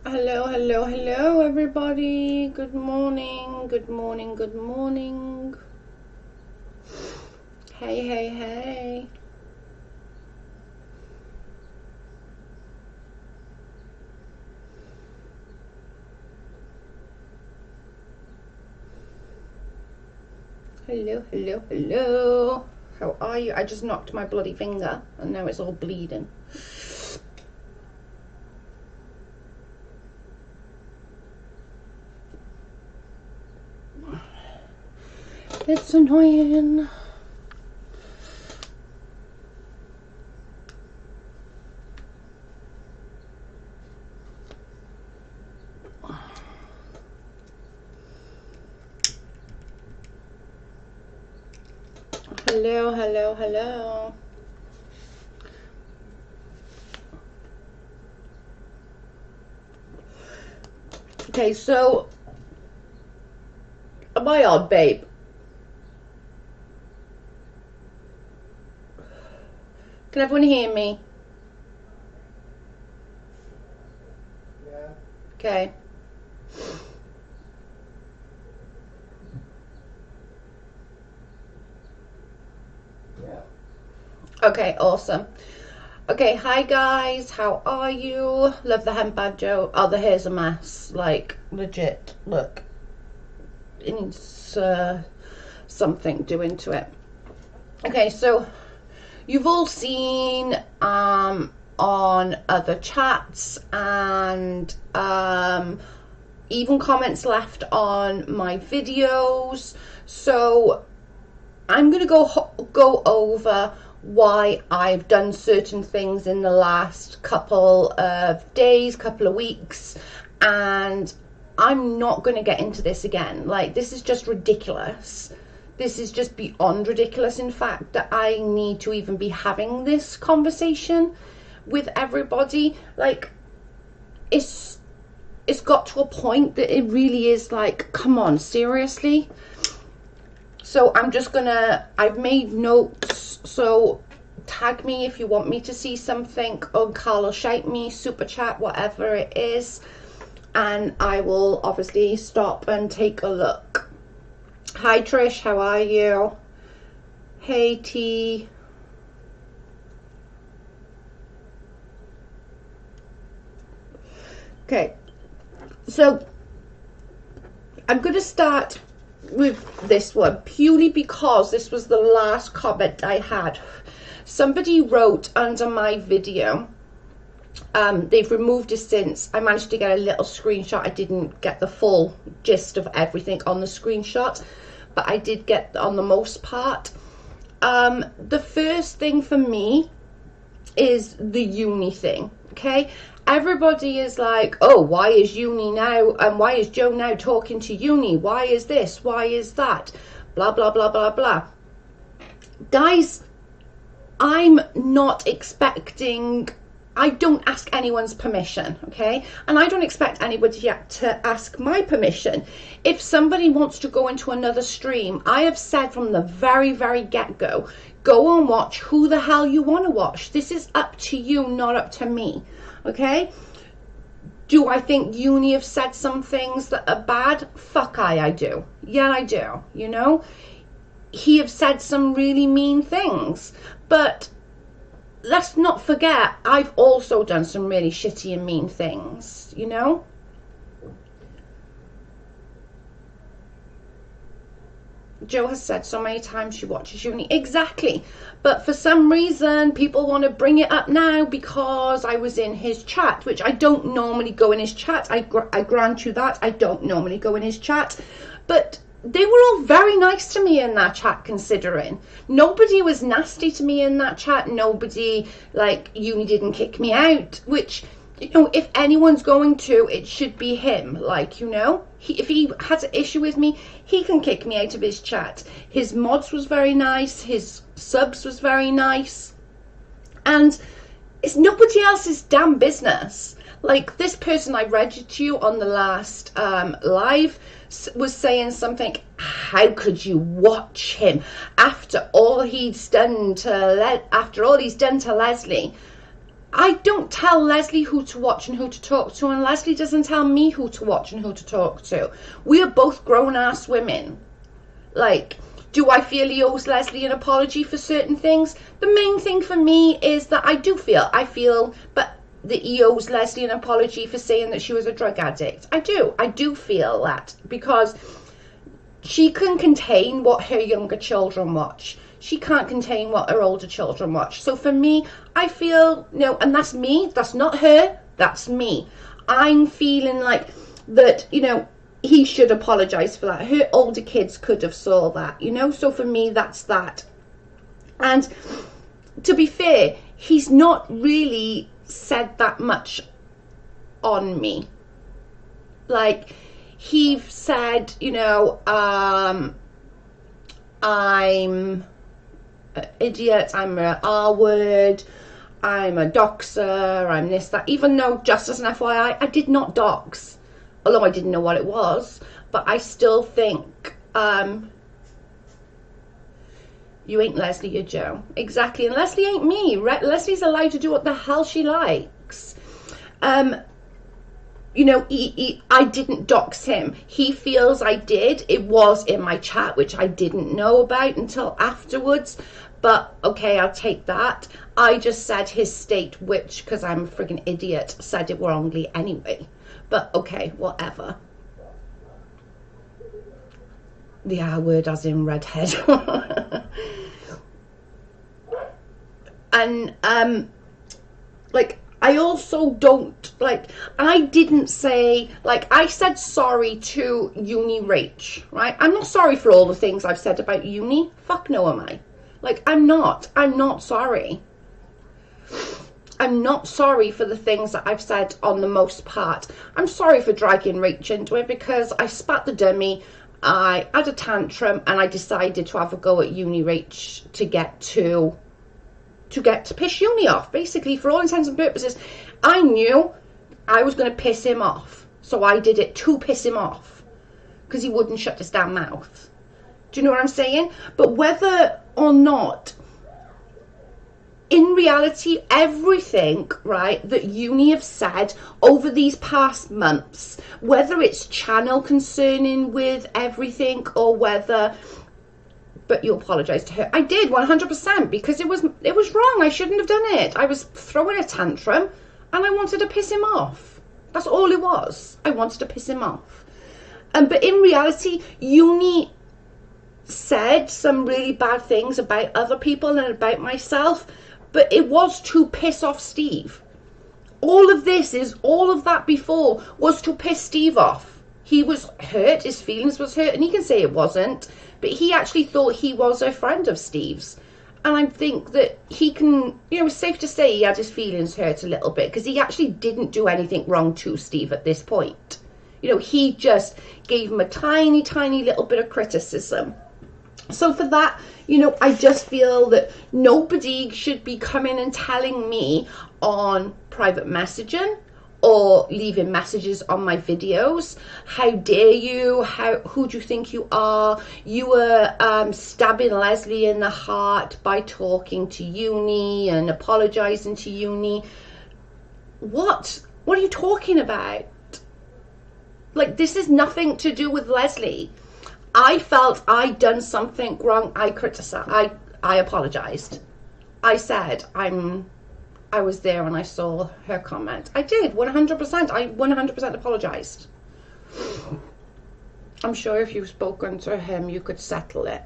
Hello, hello, hello, everybody. Good morning, good morning, good morning. Hey, hey, hey. Hello, hello, hello. How are you? I just knocked my bloody finger and now it's all bleeding. It's annoying. Hello, hello, hello. Okay, so am I on, babe? Can everyone hear me? Yeah. Okay. Yeah. Okay, awesome. Okay, hi guys, how are you? Love the hemp badger. Oh, the hair's a mess. Like, legit. Look. It needs something doing to it. Okay, so you've all seen on other chats and even comments left on my videos. So I'm gonna go over why I've done certain things in the last couple of days, couple of weeks, and I'm not going to get into this again. Like, this is just ridiculous. This is just beyond ridiculous, in fact, that I need to even be having this conversation with everybody. Like, it's got to a point that it really is like, come on, seriously. So I'm just gonna, I've made notes, so tag me if you want me to see something, or Carl shout me, super chat, whatever it is, and I will obviously stop and take a look. Hi Trish, how are you? Hey T. Okay, so I'm gonna start with this one purely because this was the last comment I had. Somebody wrote under my video, they've removed it since. I managed to get a little screenshot. I didn't get the full gist of everything on the screenshot, but I did get on the most part. The first thing for me is the uni thing. Okay, everybody is like, oh, why is uni now, and why is Joe now talking to uni, why is this, why is that, blah blah blah blah blah. Guys, I'm not expecting, I don't ask anyone's permission, okay? And I don't expect anybody to ask my permission. If somebody wants to go into another stream, I have said from the very, very get-go, go and watch who the hell you want to watch. This is up to you, not up to me, okay? Do I think uni have said some things that are bad? Fuck I do. Yeah, I do, you know? He have said some really mean things, but let's not forget, I've also done some really shitty and mean things, you know? Joe has said so many times she watches uni. Exactly. But for some reason, people want to bring it up now because I was in his chat, which I don't normally go in his chat. I grant you that. I don't normally go in his chat. But they were all very nice to me in that chat, considering. Nobody was nasty to me in that chat. Nobody, like, uni didn't kick me out, which, you know, if anyone's going to, it should be him. Like, you know, if he has an issue with me, he can kick me out of his chat. His mods was very nice. His subs was very nice. And it's nobody else's damn business. Like, this person I read to you on the last live was saying something, how could you watch him after all he's done to Leslie? I don't tell Leslie who to watch and who to talk to, and Leslie doesn't tell me who to watch and who to talk to. We are both grown-ass women. Like, do I feel he owes Leslie an apology for certain things? The main thing for me is that I feel, but that he owes Leslie an apology for saying that she was a drug addict. I do feel that, because she can contain what her younger children watch. She can't contain what her older children watch. So for me, I feel, no, and that's me, that's not her, that's me. I'm feeling like that, you know, he should apologize for that. Her older kids could have saw that, you know. So for me, that's that. And to be fair, he's not really said that much on me. Like, he said, you know, I'm an idiot, I'm a R word, I'm a doxer, I'm this, that. Even though, just as an FYI, I did not dox, although I didn't know what it was. But I still think, you ain't Leslie, you're Joe. Exactly. And Leslie ain't me. Leslie's allowed to do what the hell she likes. You know, I didn't dox him. He feels I did. It was in my chat, which I didn't know about until afterwards. But okay, I'll take that. I just said his state, which, because I'm a friggin' idiot, said it wrongly anyway. But okay, whatever. The R word as in redhead. And like, I also don't, like, I didn't say, like, I said sorry to Unirock, right? I'm not sorry for all the things I've said about Uni. Fuck no am I. Like, I'm not sorry. I'm not sorry for the things that I've said on the most part. I'm sorry for dragging Rach into it, because I spat the dummy, I had a tantrum, and I decided to have a go at Unirock to get to piss Uni off. Basically, for all intents and purposes, I knew I was going to piss him off. So I did it to piss him off, because he wouldn't shut his damn mouth. Do you know what I'm saying? But whether or not, in reality, everything, right, that Uni have said over these past months, whether it's channel concerning with everything, or whether, but you apologise to her. I did 100%, because it was wrong. I shouldn't have done it. I was throwing a tantrum, and I wanted to piss him off. That's all it was. I wanted to piss him off. But in reality, Uni said some really bad things about other people and about myself, but it was to piss off Steve. All of that before was to piss Steve off. He was hurt, his feelings was hurt, and he can say it wasn't, but he actually thought he was a friend of Steve's. And I think that he can, you know, it's safe to say he had his feelings hurt a little bit, because he actually didn't do anything wrong to Steve at this point. You know, he just gave him a tiny, tiny little bit of criticism. So for that, you know, I just feel that nobody should be coming and telling me on private messaging or leaving messages on my videos, how dare you, who do you think you are, you were stabbing Leslie in the heart by talking to Uni and apologizing to Uni. What are you talking about? Like, this is nothing to do with Leslie. I felt I'd done something wrong. I criticized. I apologized. I said I was there when I saw her comment. I did 100%. I 100% apologized. I'm sure if you've spoken to him, you could settle it.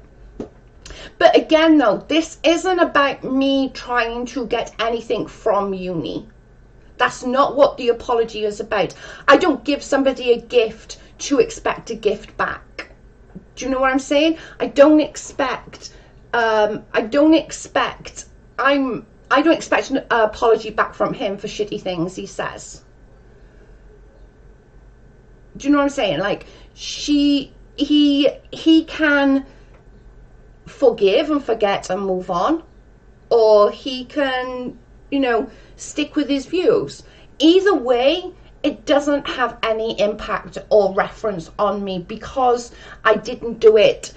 But again, though, this isn't about me trying to get anything from Uni. That's not what the apology is about. I don't give somebody a gift to expect a gift back. Do you know what I'm saying? I don't expect an apology back from him for shitty things he says. Do you know what I'm saying? Like, he can forgive and forget and move on, or he can, you know, stick with his views. Either way, it doesn't have any impact or reference on me, because I didn't do it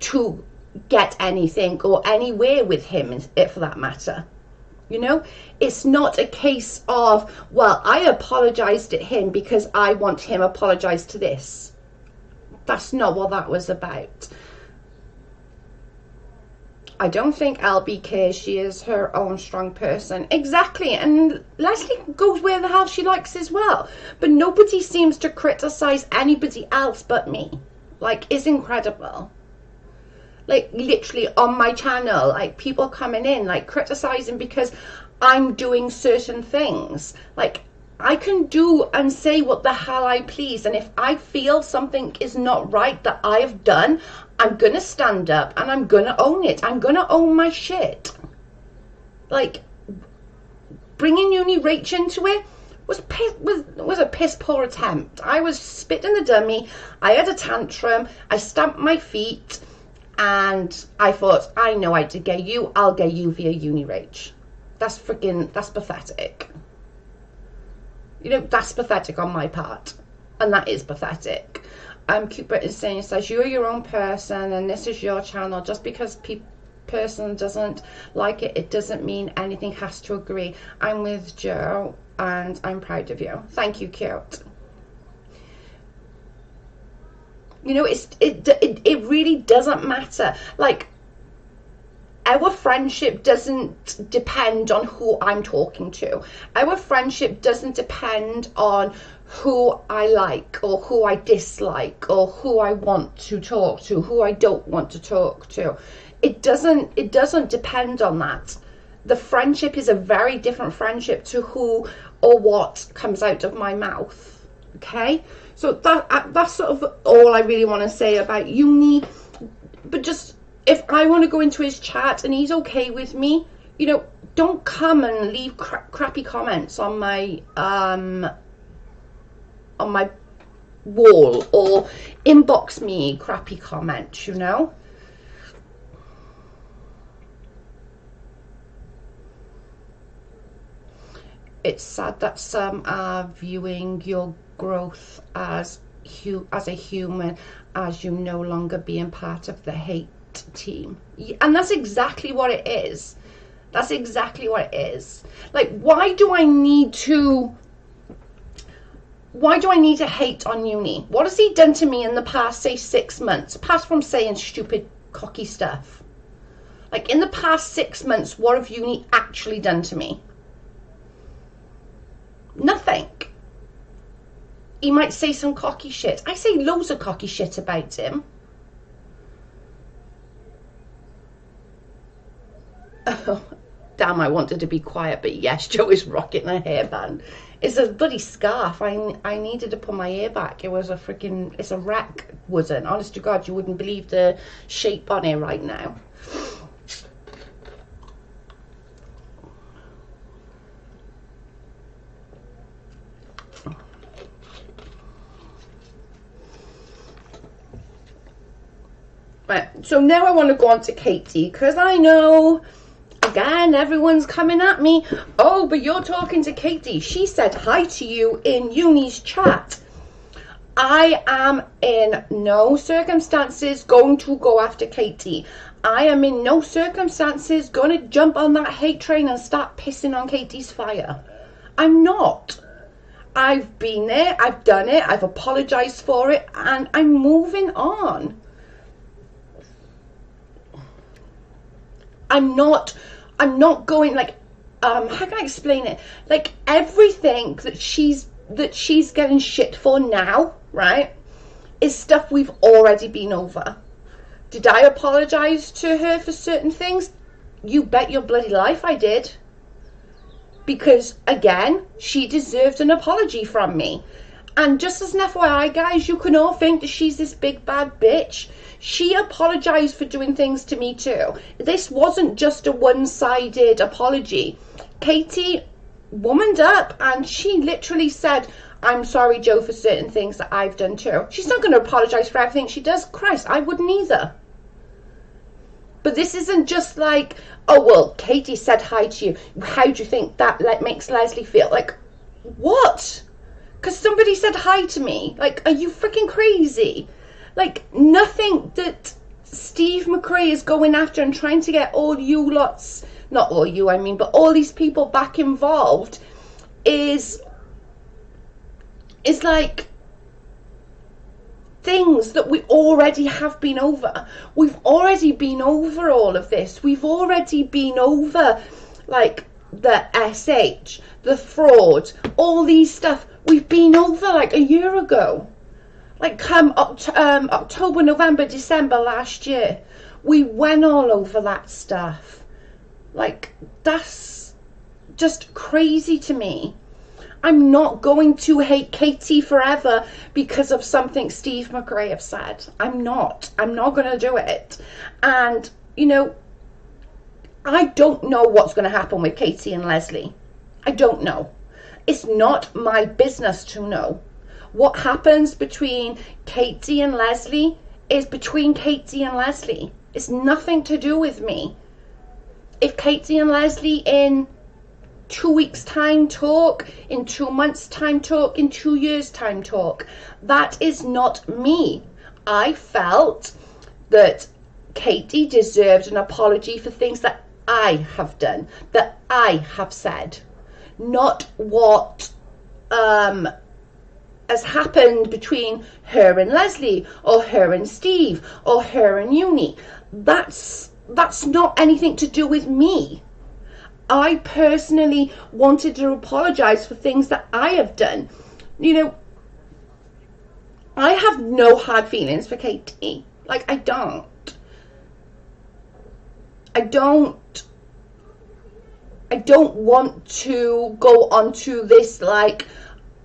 to get anything or anywhere with him, for that matter. You know, it's not a case of, well, I apologized to him because I want him apologize to this. That's not what that was about. I don't think LB cares. She is her own strong person. Exactly. And Leslie goes where the hell she likes as well. But nobody seems to criticize anybody else but me. Like, it's incredible. Like, literally on my channel, like, people coming in, like, criticizing because I'm doing certain things. Like, I can do and say what the hell I please. And if I feel something is not right that I have done, I'm going to stand up and I'm going to own it. I'm going to own my shit. Like, bringing Unirock into it was a piss poor attempt. I was spitting the dummy. I had a tantrum. I stamped my feet. And I thought, I know how to get you. I'll get you via Unirock. That's pathetic. You know, that's pathetic on my part. And that is pathetic. Cupid is saying, it says, you're your own person and this is your channel. Just because person doesn't like it, it doesn't mean anything has to agree. I'm with Joe and I'm proud of you. Thank you, cute. You know, it really doesn't matter. Like, our friendship doesn't depend on who I'm talking to. Our friendship doesn't depend on who I like or who I dislike or who I want to talk to, who I don't want to talk to. It doesn't depend on that. The friendship is a very different friendship to who or what comes out of my mouth. Okay? So that's sort of all I really want to say about Uni. But just, if I want to go into his chat and he's okay with me, you know, don't come and leave crappy comments on my wall or inbox me crappy comments, you know. It's sad that some are viewing your growth as a human, as you no longer being part of the hate team. And that's exactly what it is. That's exactly what it is. Like, why do I need to hate on Uni? What has he done to me in the past, say, 6 months, apart from saying stupid cocky stuff? Like, in the past 6 months, what have Uni actually done to me? Nothing. He might say some cocky shit. I say loads of cocky shit about him. Oh, damn, I wanted to be quiet, but yes, Joe is rocking a hairband. It's a bloody scarf. I needed to put my hair back. It was it's a wreck, wasn't. Honest to God, you wouldn't believe the shape on it right now. Right, so now I want to go on to Katie, because I know, again, everyone's coming at me. Oh, but you're talking to Katie. She said hi to you in Uni's chat. I am in no circumstances going to go after Katie. I am in no circumstances going to jump on that hate train and start pissing on Katie's fire. I'm not. I've been there, I've done it, I've apologized for it, and I'm moving on. I'm not going, like, how can I explain it? Like, everything that she's getting shit for now, right, is stuff we've already been over. Did I apologize to her for certain things? You bet your bloody life I did. Because, again, she deserved an apology from me. And just as an FYI, guys, you can all think that she's this big bad bitch. She apologized for doing things to me too. This wasn't just a one-sided apology. Katie womaned up and she literally said, I'm sorry, Joe, for certain things that I've done too. She's not going to apologize for everything she does. Christ, I wouldn't either. But this isn't just like, oh, well, Katie said hi to you. How do you think that makes Leslie feel? Like, what? Because somebody said hi to me. Like, are you freaking crazy? Like, nothing that Steve Mcrea is going after and trying to get all you lots not all you, I mean, but all these people back involved is like things that we already have been over. We've already been over all of this. We've already been over like the SH, the fraud, all these stuff. We've been over like a year ago. Like come October, November, December last year, we went all over that stuff. Like, that's just crazy to me. I'm not going to hate Katie forever because of something Steve Mcrea said. I'm not going to do it. And, you know, I don't know what's going to happen with Katie and Leslie. I don't know. It's not my business to know. What happens between Katie and Leslie is between Katie and Leslie. It's nothing to do with me. If Katie and Leslie in 2 weeks' time talk, in 2 months' time talk, in 2 years' time talk, that is not me. I felt that Katie deserved an apology for things that I have done, that I have said, not what has happened between her and Leslie, or her and Steve, or her and Uni. That's not anything to do with me. I personally wanted to apologize for things that I have done. You know, I have no hard feelings for Katie. Like, I don't want to go onto this like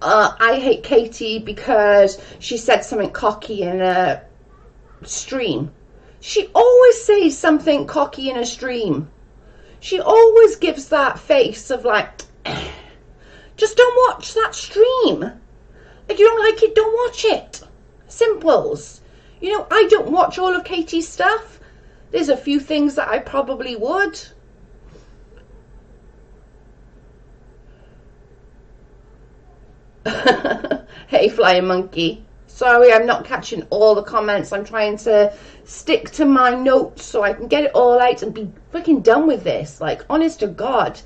I hate Katie because she said something cocky in a stream. She always says something cocky in a stream. She always gives that face of like, just don't watch that stream. If you don't like it, don't watch it. Simples. You know, I don't watch all of Katie's stuff. There's a few things that I probably would. Hey, flying monkey. Sorry, I'm not catching all the comments. I'm trying to stick to my notes so I can get it all out and be freaking done with this. Like, honest to God.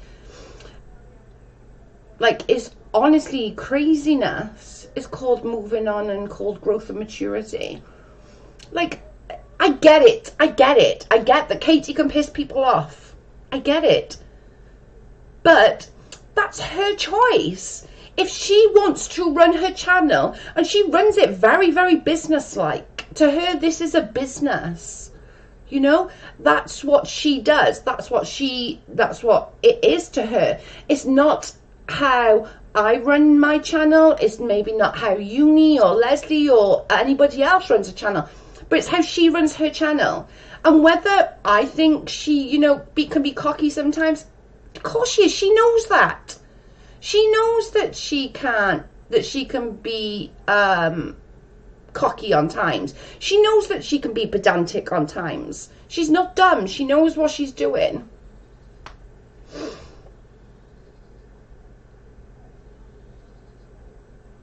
Like, it's honestly craziness. It's called moving on and called growth and maturity. Like, I get it. I get it. I get that Katie can piss people off. I get it. But that's her choice. If she wants to run her channel, and she runs it very, very business-like. To her, this is a business. You know, that's what she does. That's what it is to her. It's not how I run my channel. It's maybe not how Uni or Leslie or anybody else runs a channel. But it's how she runs her channel. And whether I think she, you know, can be cocky sometimes, of course she is. She knows that. She knows that she can be cocky on times. She knows that she can be pedantic on times. She's not dumb. She knows what she's doing.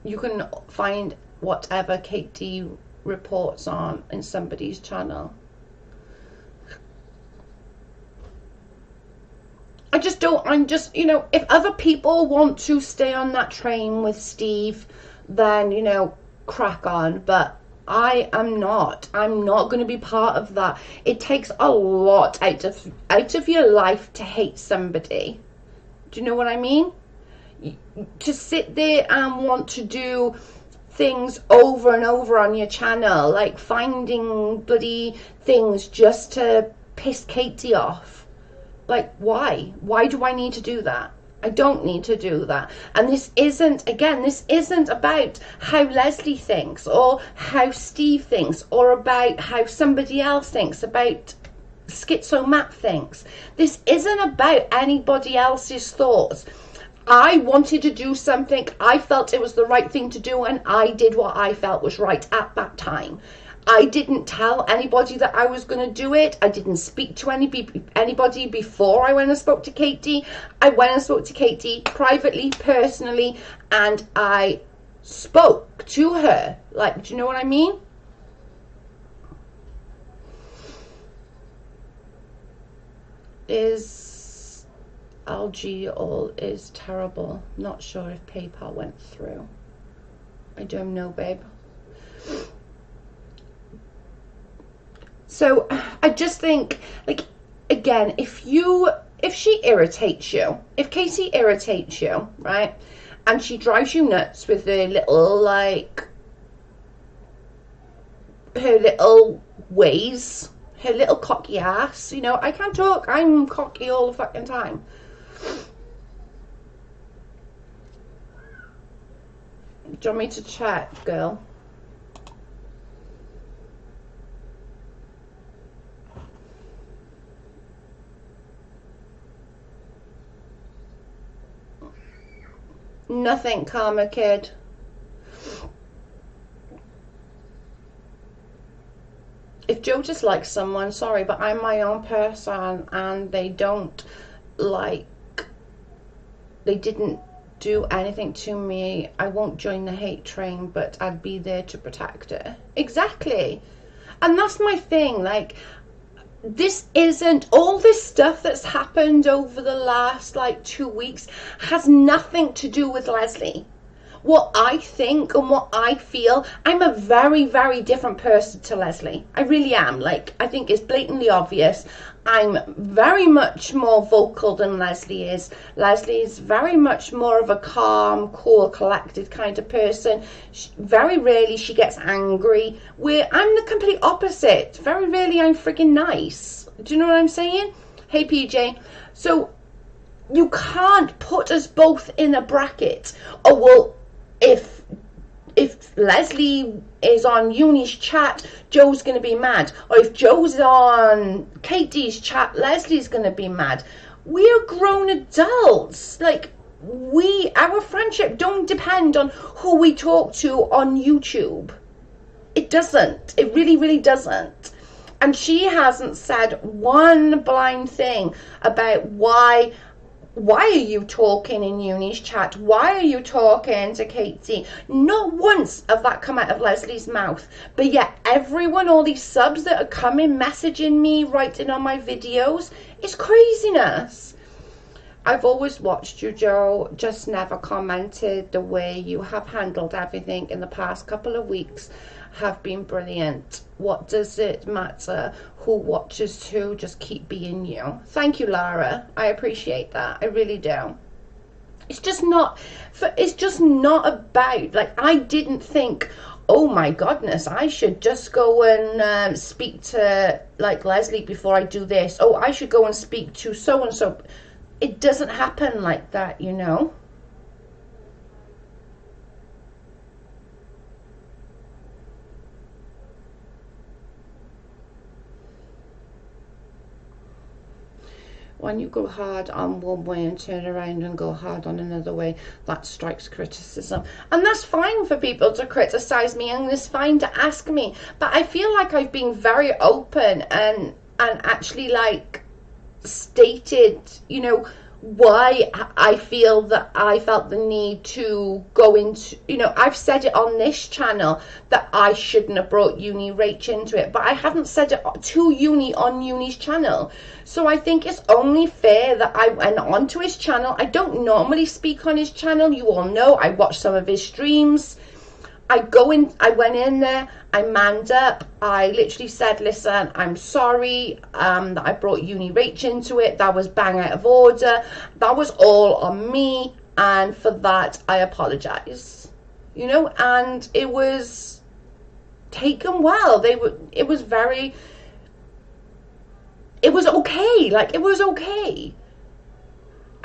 You can find whatever Katie reports on in somebody's channel. I'm just, you know, if other people want to stay on that train with Steve, then, you know, crack on. But I am not. I'm not going to be part of that. It takes a lot out of your life to hate somebody. Do you know what I mean? To sit there and want to do things over and over on your channel, like finding bloody things just to piss Katie off. Like, why? Why do I need to do that? I don't need to do that. And this isn't about how Leslie thinks or how Steve thinks or about how somebody else thinks, about Schizo Matt thinks. This isn't about anybody else's thoughts. I wanted to do something. I felt it was the right thing to do, and I did what I felt was right at that time. I didn't tell anybody that I was going to do it. I didn't speak to anybody before I went and spoke to Katie. I went and spoke to Katie privately, personally, and I spoke to her. Like, do you know what I mean? Algae all is terrible. Not sure if PayPal went through. I don't know, babe. So I just think, like, again, if she irritates you, if Katie irritates you, right, and she drives you nuts with her little, like, her little ways, her little cocky ass, you know, I can't talk, I'm cocky all the fucking time. Do you want me to check, girl? Nothing, Karma Kid. If Joe just likes someone, sorry, but I'm my own person and they don't like, they didn't do anything to me. I won't join the hate train, but I'd be there to protect her. Exactly. And that's my thing, like, this isn't, all this stuff that's happened over the last, like, 2 weeks has nothing to do with Leslie. What I think and what I feel, I'm a very, very different person to Leslie. I really am. Like, I think it's blatantly obvious. I'm very much more vocal than Leslie is. Leslie is very much more of a calm, cool, collected kind of person. Very rarely she gets angry. Where I'm the complete opposite. Very rarely I'm freaking nice. Do you know what I'm saying? Hey, PJ. So, you can't put us both in a bracket. Oh, well, if Leslie is on Uni's chat, Joe's going to be mad. Or if Joe's on Katie's chat, Leslie's going to be mad. We're grown adults. Like, our friendship don't depend on who we talk to on YouTube. It doesn't. It really, really doesn't. And she hasn't said one blind thing about why are you talking in Uni's chat? Why are you talking to Katie? Not once of that come out of Leslie's mouth. But yet everyone, all these subs that are coming, messaging me, writing on my videos, it's craziness. I've always watched you, Joe, just never commented. The way you have handled everything in the past couple of weeks have been brilliant. What does it matter who watches who? Just keep being you. Thank you, Lara. I appreciate that. I really do. It's just not about, like, I didn't think, oh my goodness, I should just go and speak to, like, Leslie before I do this. Oh, I should go and speak to so and so. It doesn't happen like that, you know. When you go hard on one way and turn around and go hard on another way, that strikes criticism. And that's fine for people to criticize me, and it's fine to ask me. But I feel like I've been very open and actually, like, stated, you know, why I feel that I felt the need to go into, you know, I've said it on this channel that I shouldn't have brought Unirock into it, but I haven't said it to Uni on Uni's channel. So I think it's only fair that I went onto his channel. I don't normally speak on his channel. You all know I watch some of his streams. I went in there, I manned up, I literally said, listen, I'm sorry that I brought Unirock into it. That was bang out of order. That was all on me, and for that I apologize. You know, and it was taken well. It was okay. Like, it was okay.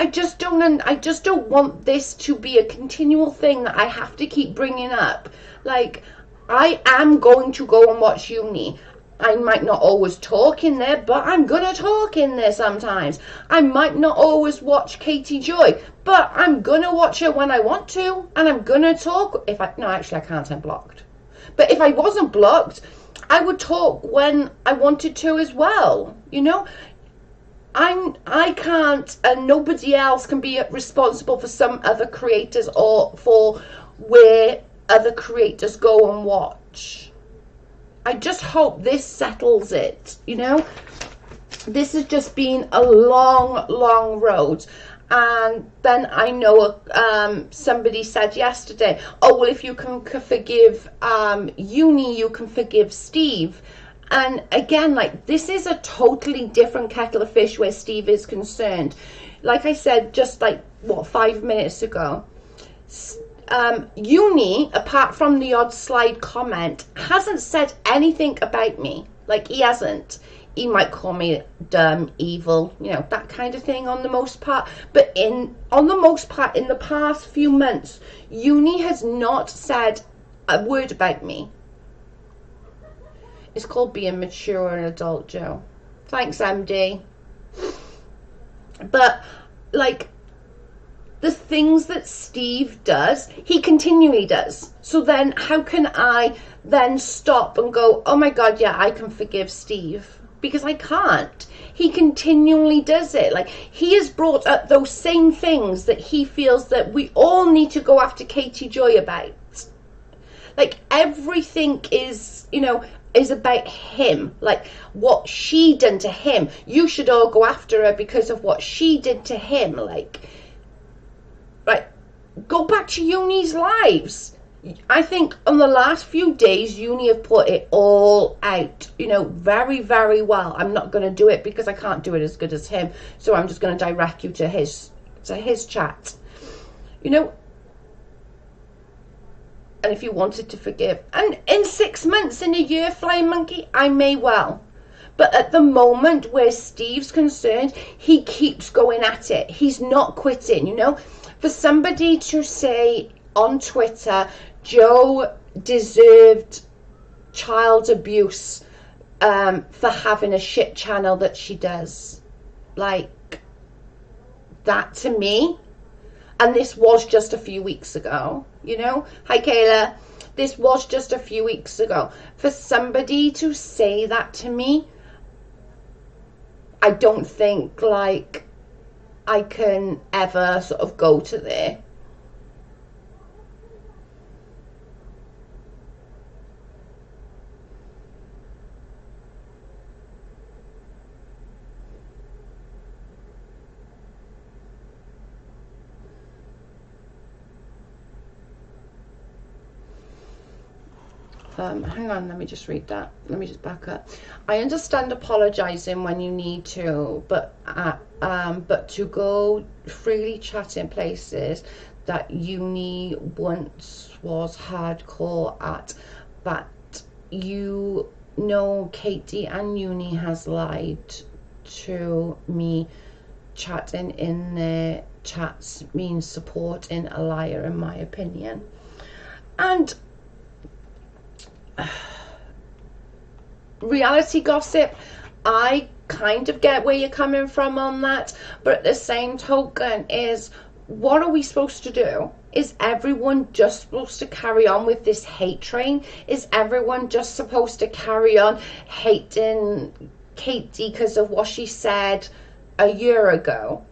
I just don't want this to be a continual thing that I have to keep bringing up. Like, I am going to go and watch Uni. I might not always talk in there, but I'm gonna talk in there sometimes. I might not always watch Katie Joy, but I'm gonna watch her when I want to, and I'm gonna talk no, actually I can't, I'm blocked. But if I wasn't blocked, I would talk when I wanted to as well, you know? I can't, and nobody else can be responsible for some other creators or for where other creators go and watch. I just hope this settles it, you know. This has just been a long, long road, And then I know somebody said yesterday, oh, well, if you can forgive Uni, you can forgive Steve. And again, like, this is a totally different kettle of fish where Steve is concerned. Like I said, just like, what, 5 minutes ago, Uni, apart from the odd slide comment, hasn't said anything about me. Like, he hasn't. He might call me dumb, evil, you know, that kind of thing on the most part. But on the most part, in the past few months, Uni has not said a word about me. It's called being mature and adult, Joe. Thanks, MD. But, like, the things that Steve does, he continually does. So then how can I then stop and go, oh my God, yeah, I can forgive Steve? Because I can't. He continually does it. Like, he has brought up those same things that he feels that we all need to go after Katie Joy about. Like, everything is, you know, is about him. Like, what she done to him. You should all go after her because of what she did to him. Like, right, go back to Uni's lives. I think on the last few days, Uni have put it all out, you know, very, very well. I'm not going to do it because I can't do it as good as him. So I'm just going to direct you to his chat, you know. And if you wanted to forgive, and in 6 months, in a year, Flying Monkey, I may well. But at the moment where Steve's concerned, he keeps going at it. He's not quitting, you know. For somebody to say on Twitter, Joe deserved child abuse for having a shit channel that she does. Like, that to me, and this was just a few weeks ago, you know. Hi, Kayla. This was just a few weeks ago. For somebody to say that to me, I don't think, like, I can ever sort of go to there. Hang on, let me just read that. Let me just back up. I understand apologizing when you need to, but to go freely chatting places that Uni once was hardcore at, that, you know, Katie and Uni has lied to me. Chatting in their chats means supporting a liar, in my opinion. And reality gossip, I kind of get where you're coming from on that, but at the same token is, what are we supposed to do? Is everyone just supposed to carry on with this hate train? Is everyone just supposed to carry on hating Katie because of what she said a year ago?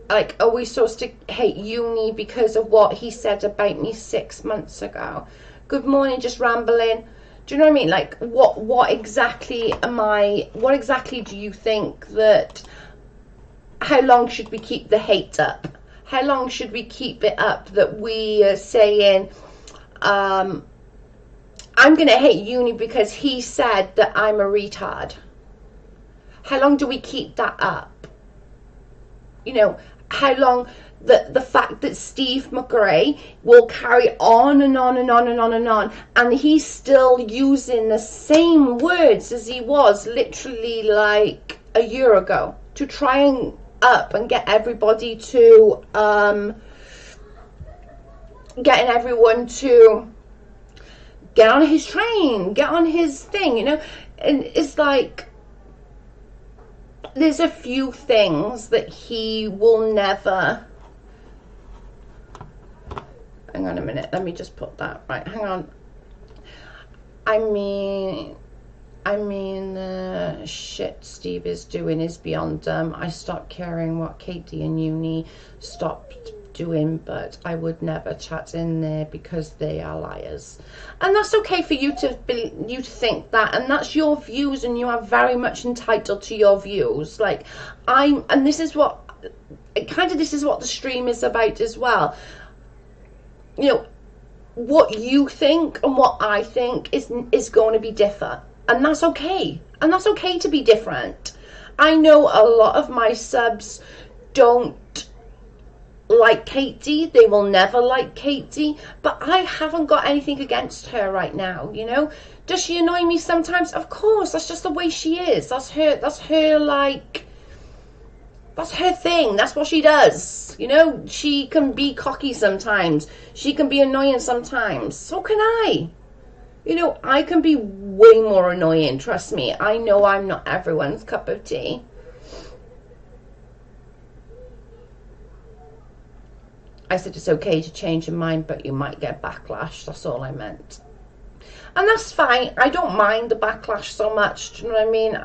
Like, are we supposed to hate Uni because of what he said about me 6 months ago? Good morning, just rambling. Do you know what I mean? Like, what exactly do you think that, how long should we keep the hate up? How long should we keep it up that we are saying, I'm going to hate Uni because he said that I'm a retard? How long do we keep that up? You know, how long... The fact that Steve Mcrea will carry on and on and on and on and on, and he's still using the same words as he was literally like a year ago to try and up and get everybody to getting everyone to get on his train, get on his thing, you know. And it's like, there's a few things that he will never... Hang on a minute, let me just put that right. Hang on. I mean, the shit Steve is doing is beyond dumb. I stopped caring what Katie and Uni stopped doing, but I would never chat in there because they are liars. And that's okay for you to think that, and that's your views, and you are very much entitled to your views. Like, and this is what kind of this is what the stream is about as well. You know, what you think and what I think is going to be different, and that's okay. And that's okay to be different. I know a lot of my subs don't like Katie. They will never like Katie, but I haven't got anything against her right now, you know. Does she annoy me sometimes? Of course, that's just the way she is. That's her like, that's her thing. That's what she does. You know, she can be cocky sometimes. She can be annoying sometimes. So can I. You know, I can be way more annoying. Trust me. I know I'm not everyone's cup of tea. I said it's okay to change your mind, but you might get backlash. That's all I meant. And that's fine. I don't mind the backlash so much. Do you know what I mean?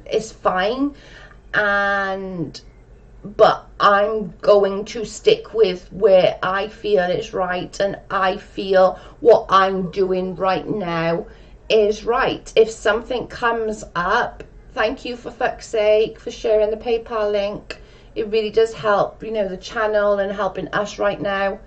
It's fine. But I'm going to stick with where I feel is right, and I feel what I'm doing right now is right. If something comes up, thank you for fuck's sake for sharing the PayPal link. It really does help, you know, the channel and helping us right now.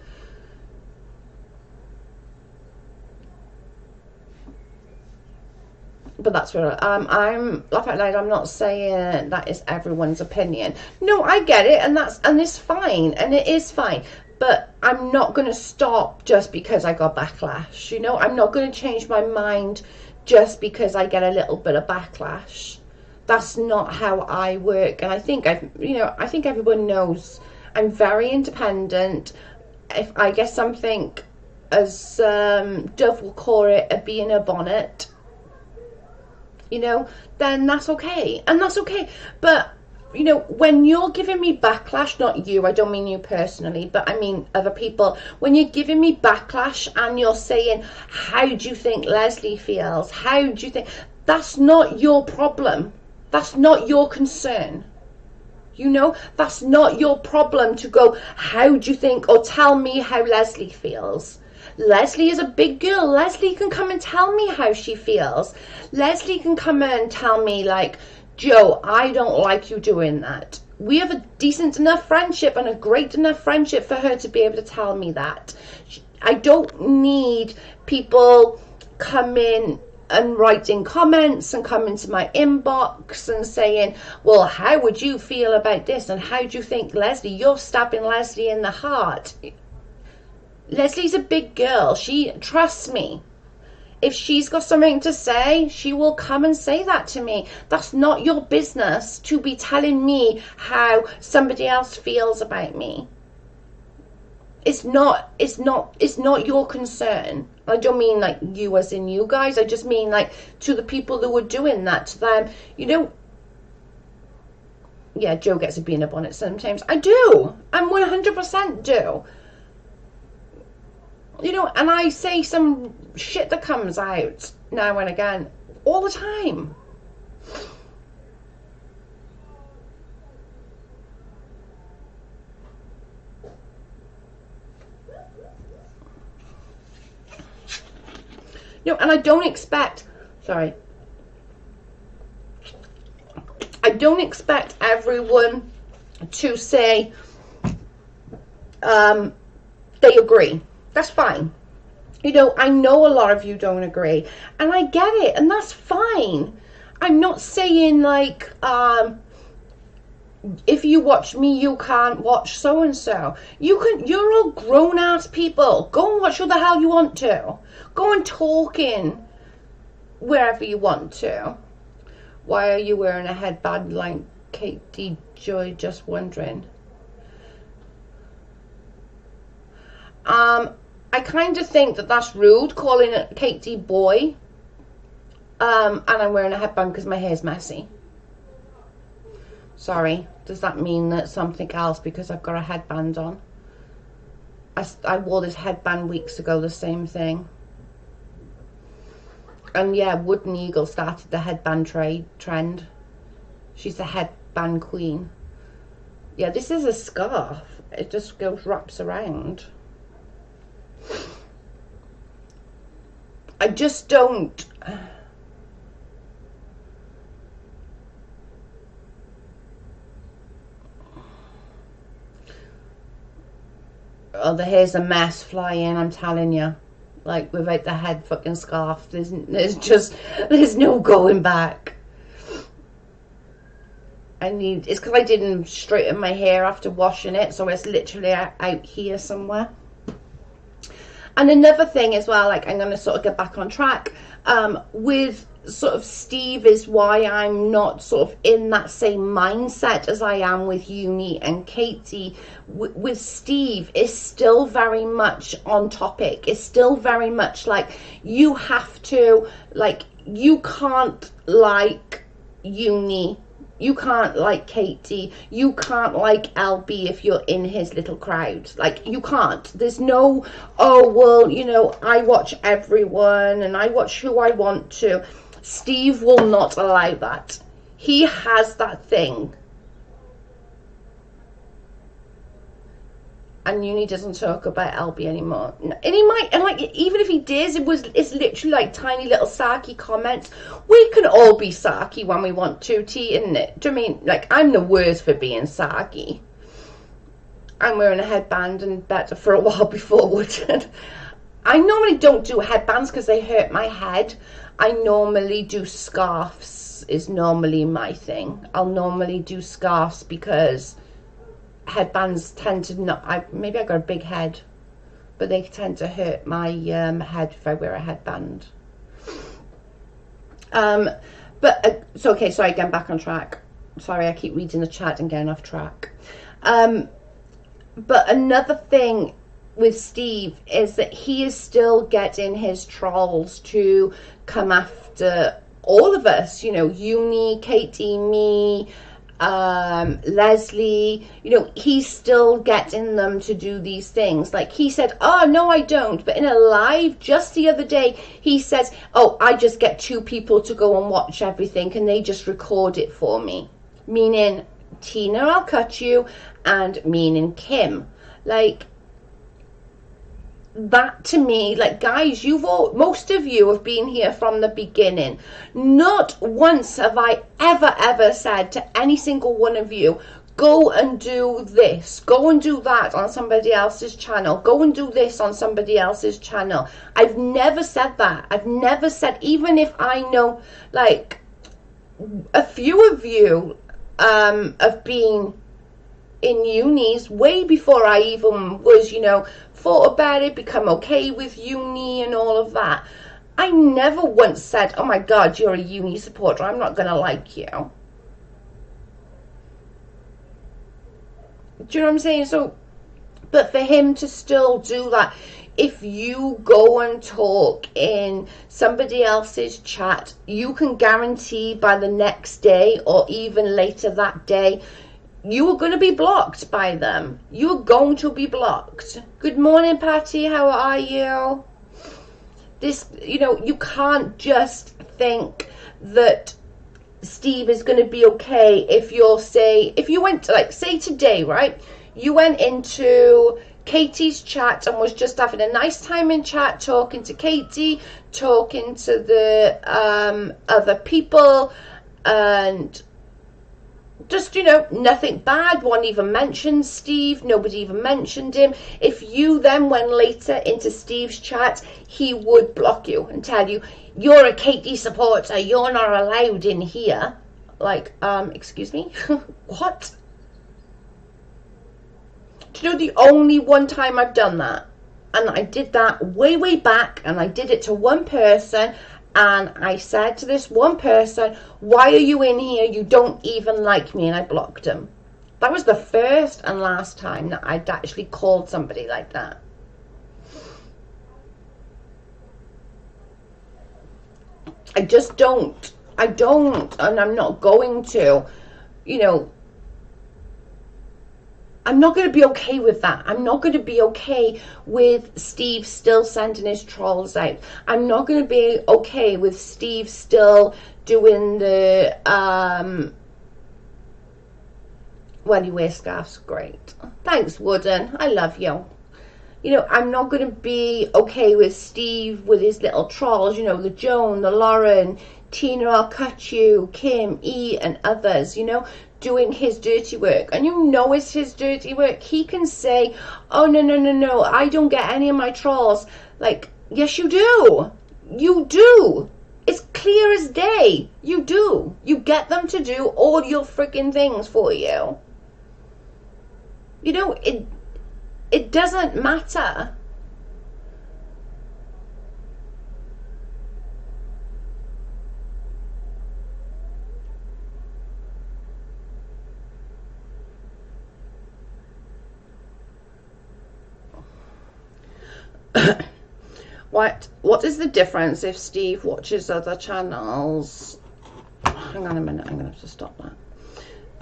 But that's where I'm laugh out loud. I'm not saying that is everyone's opinion. No, I get it, and it's fine, and it is fine. But I'm not going to stop just because I got backlash. You know, I'm not going to change my mind just because I get a little bit of backlash. That's not how I work, and I think I think everyone knows I'm very independent. If I get something, as Dove will call it, a bee in a bonnet, you know, then that's okay, and that's okay. But you know, when you're giving me backlash, not you, I don't mean you personally, but I mean other people, when you're giving me backlash and you're saying, how do you think Leslie feels, how do you think, that's not your problem. That's not your concern. You know, that's not your problem to go, how do you think, or tell me how Leslie feels. Leslie is a big girl. Leslie can come and tell me how she feels. Leslie can come and tell me, like, Joe, I don't like you doing that. We have a decent enough friendship and a great enough friendship for her to be able to tell me that. I don't need people coming and writing comments and coming to my inbox and saying, well, how would you feel about this, and how do you think Leslie, you're stabbing Leslie in the heart. Leslie's a big girl. She trusts me. If she's got something to say, she will come and say that to me. That's not your business to be telling me how somebody else feels about me. It's not your concern. I don't mean like you as in you guys. I just mean like to the people who were doing that to them. You know, yeah, Joe gets a bee in a bonnet sometimes. I do. I 100% do. You know, and I say some shit that comes out now and again all the time. You know, and I don't expect, I don't expect everyone to say they agree. That's fine. You know, I know a lot of you don't agree, and I get it, and that's fine. I'm not saying like, if you watch me, you can't watch so-and-so. You're all grown-ass people. Go and watch who the hell you want to. Go and talk in wherever you want to. Why are you wearing a headband like Katie Joy? Just wondering. I kind of think that that's rude, calling it Katie boy. And I'm wearing a headband because my hair's messy. Sorry, does that mean that something else because I've got a headband on? I wore this headband weeks ago, the same thing. And yeah, Wooden Eagle started the headband trend. She's the headband queen. Yeah, this is a scarf. It just wraps around. I just don't... Oh, the hair's a mess flying, I'm telling you. Like, without the head fucking scarf, there's no going back. It's because I didn't straighten my hair after washing it, so it's literally out here somewhere. And another thing as well, like, I'm going to sort of get back on track with sort of Steve, is why I'm not sort of in that same mindset as I am with Uni and Katie. With Steve, it's still very much on topic. It's still very much like, you have to, like, you can't like Uni, you can't like Katie, you can't like LB if you're in his little crowd. Like, you can't. There's no, oh, well, you know, I watch everyone and I watch who I want to. Steve will not allow that. He has that thing. And Uni doesn't talk about LB anymore. And he might, and like, even if he did, it's literally like tiny little sarky comments. We can all be sarky when we want to, isn't it? Do you mean, like, I'm the worst for being sarky. I'm wearing a headband and better for a while before wouldn't. I normally don't do headbands because they hurt my head. I normally do scarves, is normally my thing. I'll normally do scarves because headbands tend to not, maybe I got a big head, but they tend to hurt my head if I wear a headband. So okay, sorry, getting back on track. Sorry, I keep reading the chat and getting off track. But another thing with Steve is that he is still getting his trolls to come after all of us, you know, Uni, Katie, me, Leslie, you know, he's still getting them to do these things. Like, he said, oh, no, I don't. But in a live just the other day, he says, oh, I just get 2 people to go and watch everything and they just record it for me. Meaning, Tina, I'll cut you, and meaning Kim. Like, that to me, like, guys, most of you have been here from the beginning. Not once have I ever said to any single one of you, go and do this, go and do that on somebody else's channel, go and do this on somebody else's channel. I've never said that. I've never said, even if I know, like, a few of you have been in unis way before I even was, you know, thought about it, become okay with Uni and all of that. I never once said, oh my god, you're a Uni supporter, I'm not gonna like you. Do you know what I'm saying? So, but for him to still do that, if you go and talk in somebody else's chat, you can guarantee by the next day or even later that day, you are going to be blocked by them. You're going to be blocked. Good morning, Patty. How are you? This, you know, you can't just think that Steve is going to be okay if you're, say, if you went to, like, say today, right? You went into Katie's chat and was just having a nice time in chat, talking to Katie, talking to the other people, and just, you know, nothing bad. One even mentioned Steve. Nobody even mentioned him. If you then went later into Steve's chat, he would block you and tell you, you're a Katie supporter, you're not allowed in here. Like, excuse me? What? Do you know the only one time I've done that? And I did that way back, and I did it to one person. And I said to this one person, why are you in here? You don't even like me. And I blocked him. That was the first and last time that I'd actually called somebody like that. I just don't. I don't. And I'm not going to. You know, I'm not going to be okay with that. I'm not going to be okay with Steve still sending his trolls out. I'm not going to be okay with Steve still doing the, well, you wear scarves, great. Thanks, Wooden. I love you. You know, I'm not going to be okay with Steve with his little trolls, you know, the Joan, the Lauren, Tina, I'll cut you, Kim, E, and others, you know, doing his dirty work. And you know it's his dirty work. He can say, oh, no, I don't get any of my trolls. Like, yes, you do. You do. It's clear as day. You do. You get them to do all your freaking things for you. You know, it doesn't matter. What is the difference if Steve watches other channels? Hang on a minute, I'm going to have to stop that.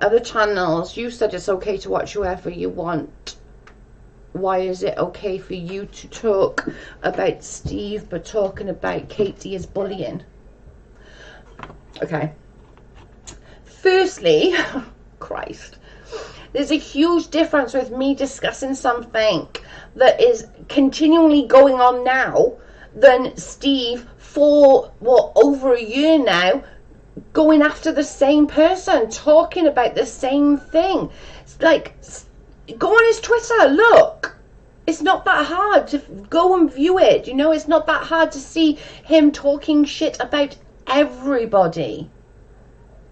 Other channels, you said it's okay to watch whoever you want. Why is it okay for you to talk about Steve but talking about Katie is bullying? Okay. Firstly, Christ, there's a huge difference with me discussing something that is continually going on now than Steve for, what, over a year now, going after the same person, talking about the same thing. It's like, go on his Twitter, look. It's not that hard to go and view it, you know. It's not that hard to see him talking shit about everybody.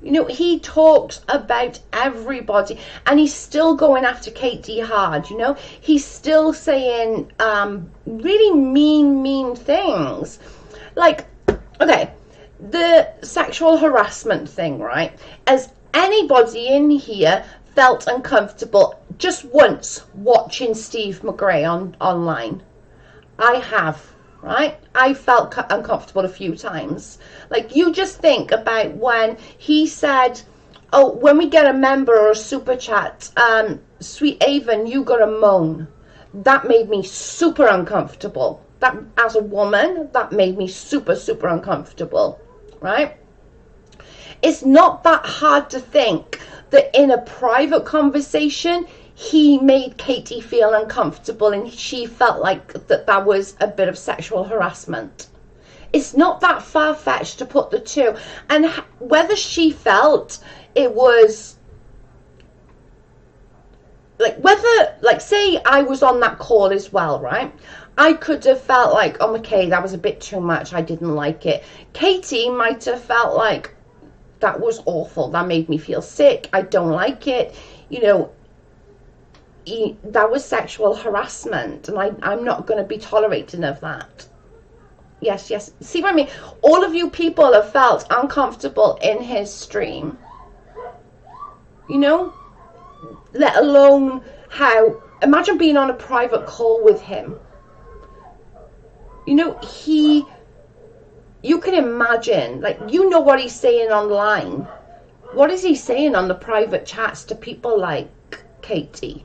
You know, he talks about everybody, and he's still going after Katie hard, you know. He's still saying really mean things. Like, okay, the sexual harassment thing, right? Has anybody in here felt uncomfortable just once watching Steve Mcrea online? I have. Right? I felt uncomfortable a few times. Like, you just think about when he said, oh, when we get a member or a super chat, Sweet Avon, you got to moan. That made me super uncomfortable. That, as a woman, that made me super uncomfortable. Right? It's not that hard to think that in a private conversation, he made Katie feel uncomfortable and she felt like that was a bit of sexual harassment. It's not that far-fetched to put the two. And whether she felt it was, like, whether, like, say I was on that call as well, right? I could have felt like, oh, okay, that was a bit too much. I didn't like it. Katie might have felt like, that was awful. That made me feel sick. I don't like it. You know, that was sexual harassment, and I'm not going to be tolerating of that. Yes. See what I mean? All of you people have felt uncomfortable in his stream. You know? Let alone how... Imagine being on a private call with him. You know, you can imagine, like, you know what he's saying online. What is he saying on the private chats to people like Katie?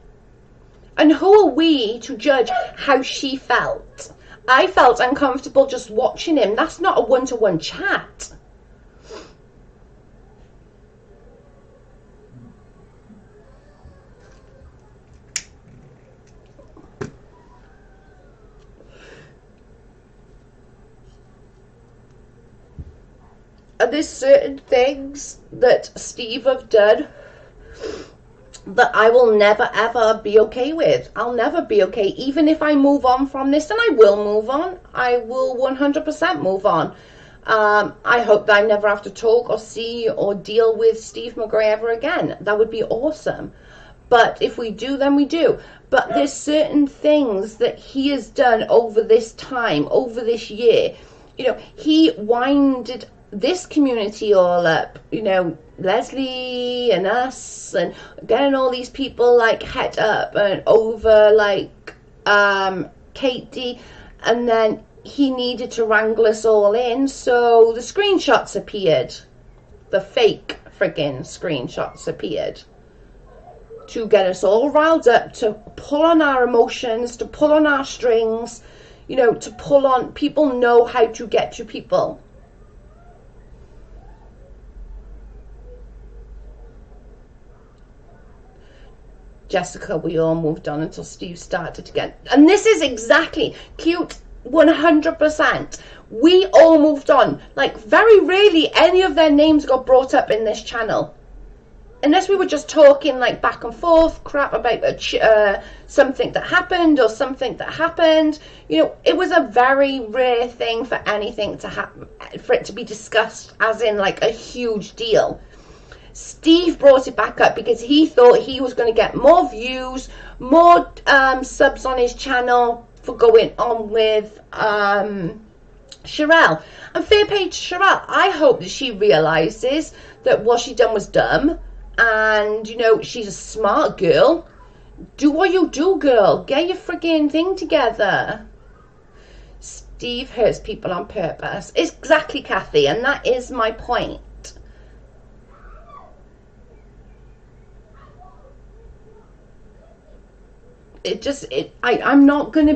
And who are we to judge how she felt? I felt uncomfortable just watching him. That's not a one-to-one chat. Are there certain things that Steve have done that I will never ever be okay with? I'll never be okay, even if I move on from this, and I will move on. I will 100% move on. I hope that I never have to talk or see or deal with Steve Mcrea ever again. That would be awesome. But if we do, then we do. But there's certain things that he has done over this time, over this year. You know, he winded this community all up, you know, Leslie and us, and getting all these people like het up and over like Katie, and then he needed to wrangle us all in, so the screenshots appeared, the fake friggin' screenshots appeared to get us all riled up, to pull on our emotions, to pull on our strings, you know, to pull on. People know how to get to people. Jessica, we all moved on until Steve started again. And this is exactly cute, 100%. We all moved on. Like, very rarely any of their names got brought up in this channel. Unless we were just talking like back and forth crap about something that happened or something that happened. You know, it was a very rare thing for anything to happen, for it to be discussed as in like a huge deal. Steve brought it back up because he thought he was going to get more views, more subs on his channel for going on with Sherelle. And fair play to Sherelle. I hope that she realizes that what she done was dumb. And, you know, she's a smart girl. Do what you do, girl. Get your friggin' thing together. Steve hurts people on purpose. Exactly, Kathy. And that is my point. I'm not going to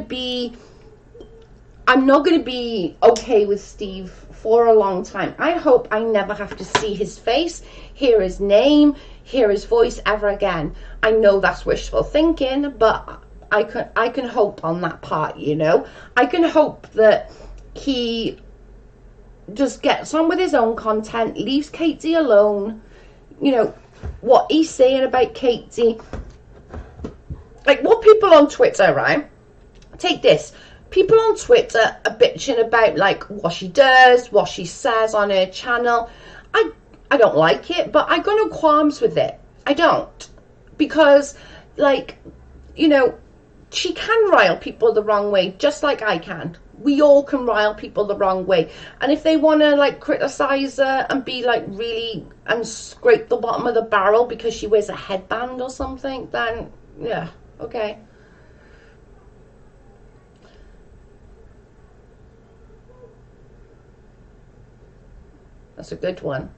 be okay with Steve for a long time. I hope I never have to see his face, hear his name, hear his voice ever again. I know that's wishful thinking, but I can hope on that part, you know. I can hope that he just gets on with his own content, leaves Katie alone. You know, what he's saying about Katie. Like, what people on Twitter, right? Take this. People on Twitter are bitching about, like, what she does, what she says on her channel. I don't like it, but I got no qualms with it. I don't. Because, like, you know, she can rile people the wrong way, just like I can. We all can rile people the wrong way. And if they want to, like, criticize her and be, like, really, and scrape the bottom of the barrel because she wears a headband or something, then, yeah, okay. That's a good one.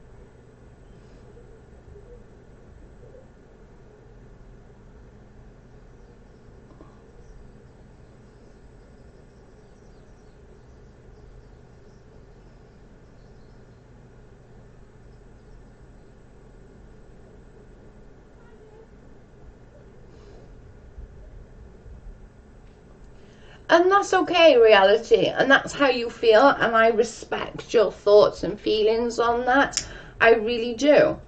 And that's okay, reality, and that's how you feel, and I respect your thoughts and feelings on that. I really do.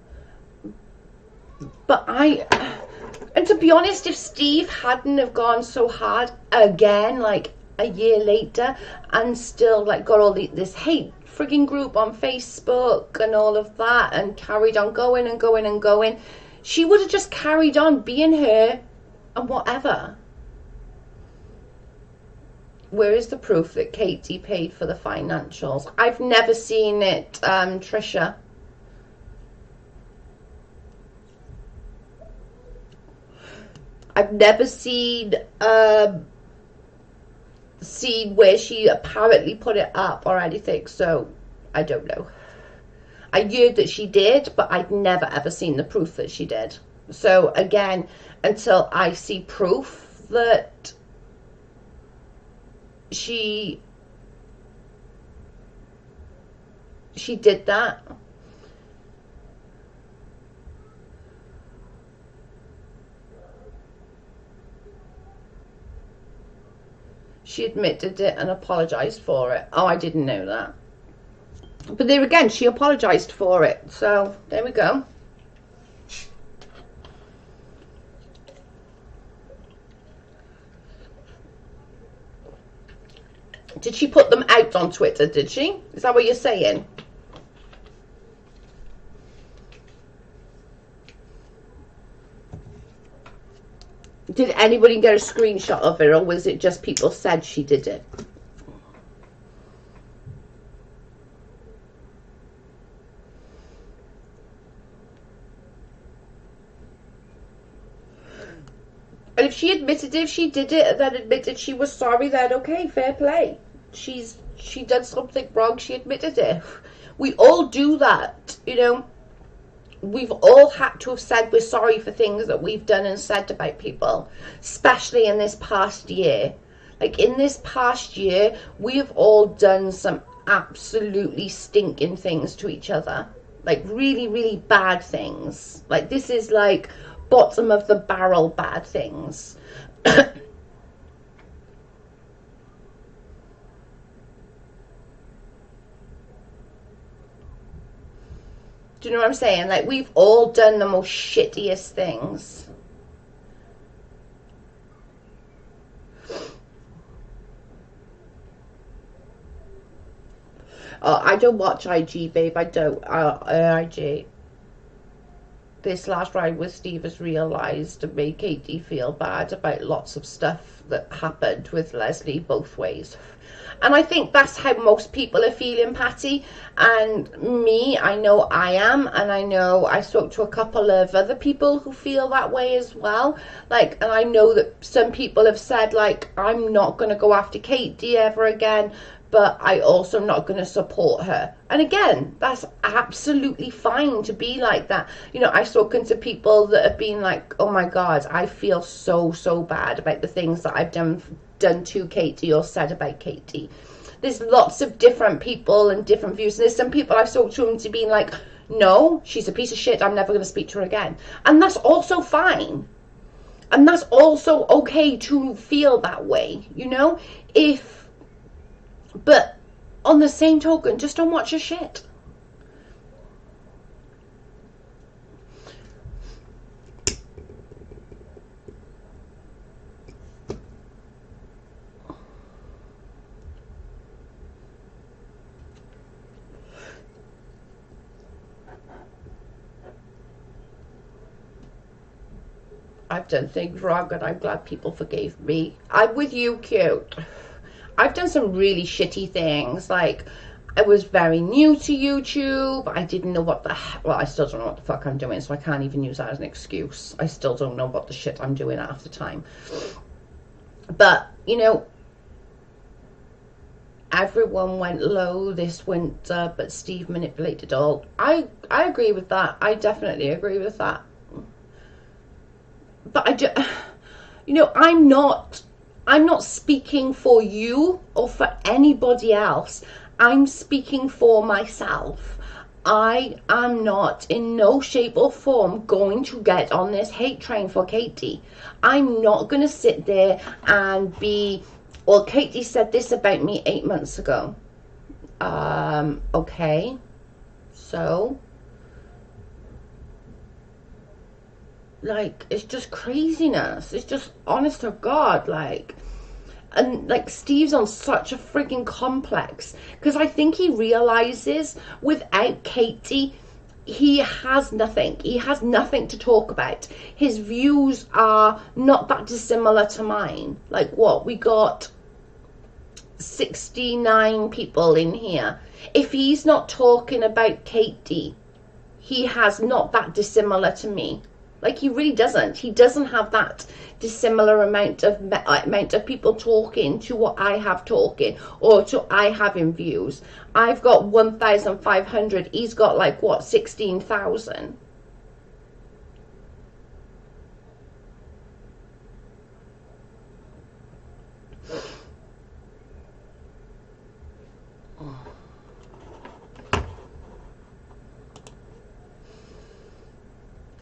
But and to be honest, if Steve hadn't have gone so hard again, like a year later, and still like got all this hate frigging group on Facebook and all of that, and carried on going and going and going, she would have just carried on being her and whatever. Where is the proof that Katie paid for the financials? I've never seen it, Trisha. I've never seen where she apparently put it up or anything, so I don't know. I heard that she did, but I've never ever seen the proof that she did. So again, until I see proof that she did that, she admitted it and apologized for it. Oh, I didn't know that. But there again, she apologized for it, so there we go. Did she put them out on Twitter, did she? Is that what you're saying? Did anybody get a screenshot of it, or was it just people said she did it? And if she admitted, if she did it and then admitted she was sorry, then okay, fair play. She done something wrong, she admitted it. We all do that, you know. We've all had to have said we're sorry for things that we've done and said about people, especially in this past year. Like, in this past year, we've all done some absolutely stinking things to each other. Like, really, really bad things. Like, this is like bottom of the barrel bad things. Do you know what I'm saying? Like, we've all done the most shittiest things. Oh, I don't watch IG, babe. I don't. IG. This last ride with Steve has realised to make Katie feel bad about lots of stuff that happened with Leslie both ways. And I think that's how most people are feeling, Patty. And me, I know I am. And I know I spoke to a couple of other people who feel that way as well. Like, and I know that some people have said, like, I'm not going to go after Katie ever again, but I also am not going to support her. And again, that's absolutely fine to be like that. You know, I've spoken to people that have been like, oh my God, I feel so bad about the things that I've done to Katie or said about Katie. There's lots of different people and different views. There's some people I've spoken to them to being like, no, she's a piece of shit, I'm never going to speak to her again. And that's also fine. And that's also okay to feel that way, you know? But on the same token, just don't watch her shit. I've done things wrong and I'm glad people forgave me. I'm with you, cute. I've done some really shitty things. Like, I was very new to YouTube. I didn't know what the... Well, I still don't know what the fuck I'm doing, so I can't even use that as an excuse. I still don't know what the shit I'm doing half the time. But, you know, everyone went low this winter, but Steve manipulated all. I agree with that. I definitely agree with that. But I just... You know, I'm not speaking for you or for anybody else. I'm speaking for myself. I am not in no shape or form going to get on this hate train for Katie. I'm not going to sit there and be, well, Katie said this about me 8 months ago. Okay. So, like, it's just craziness. It's just, honest to God, like... And like, Steve's on such a freaking complex, because I think he realizes without Katie he has nothing. He has nothing to talk about. His views are not that dissimilar to mine. Like, what, we got 69 people in here. If he's not talking about Katie, he has not that dissimilar to me. Like, he really doesn't. He doesn't have that dissimilar amount of people talking to what I have talking, or to I have in views. I've got 1,500. He's got, like, what, 16,000.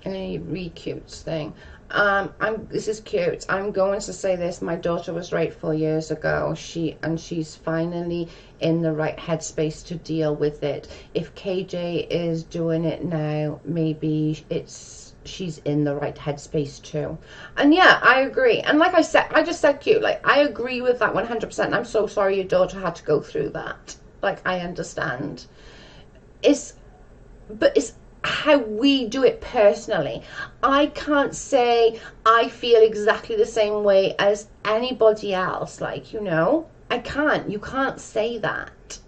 Any re-cutes thing. This is cute. I'm going to say this. My daughter was right 4 years ago. She's finally in the right headspace to deal with it. If KJ is doing it now, maybe she's in the right headspace too. And yeah, I agree. And like I said, I just said cute. Like, I agree with that 100%. I'm so sorry your daughter had to go through that. Like, I understand. But it's how we do it personally. I can't say I feel exactly the same way as anybody else. Like, you know, I can't. You can't say that.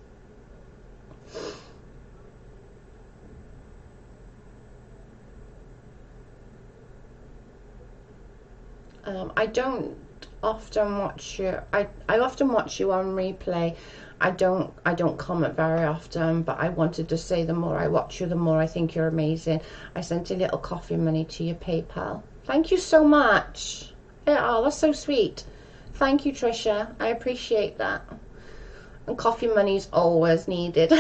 I don't often watch you. I often watch you on replay. I don't comment very often, but I wanted to say the more I watch you, the more I think you're amazing. I sent a little coffee money to your PayPal. Thank you so much. Oh, that's so sweet. Thank you, Trisha. I appreciate that. And coffee money's always needed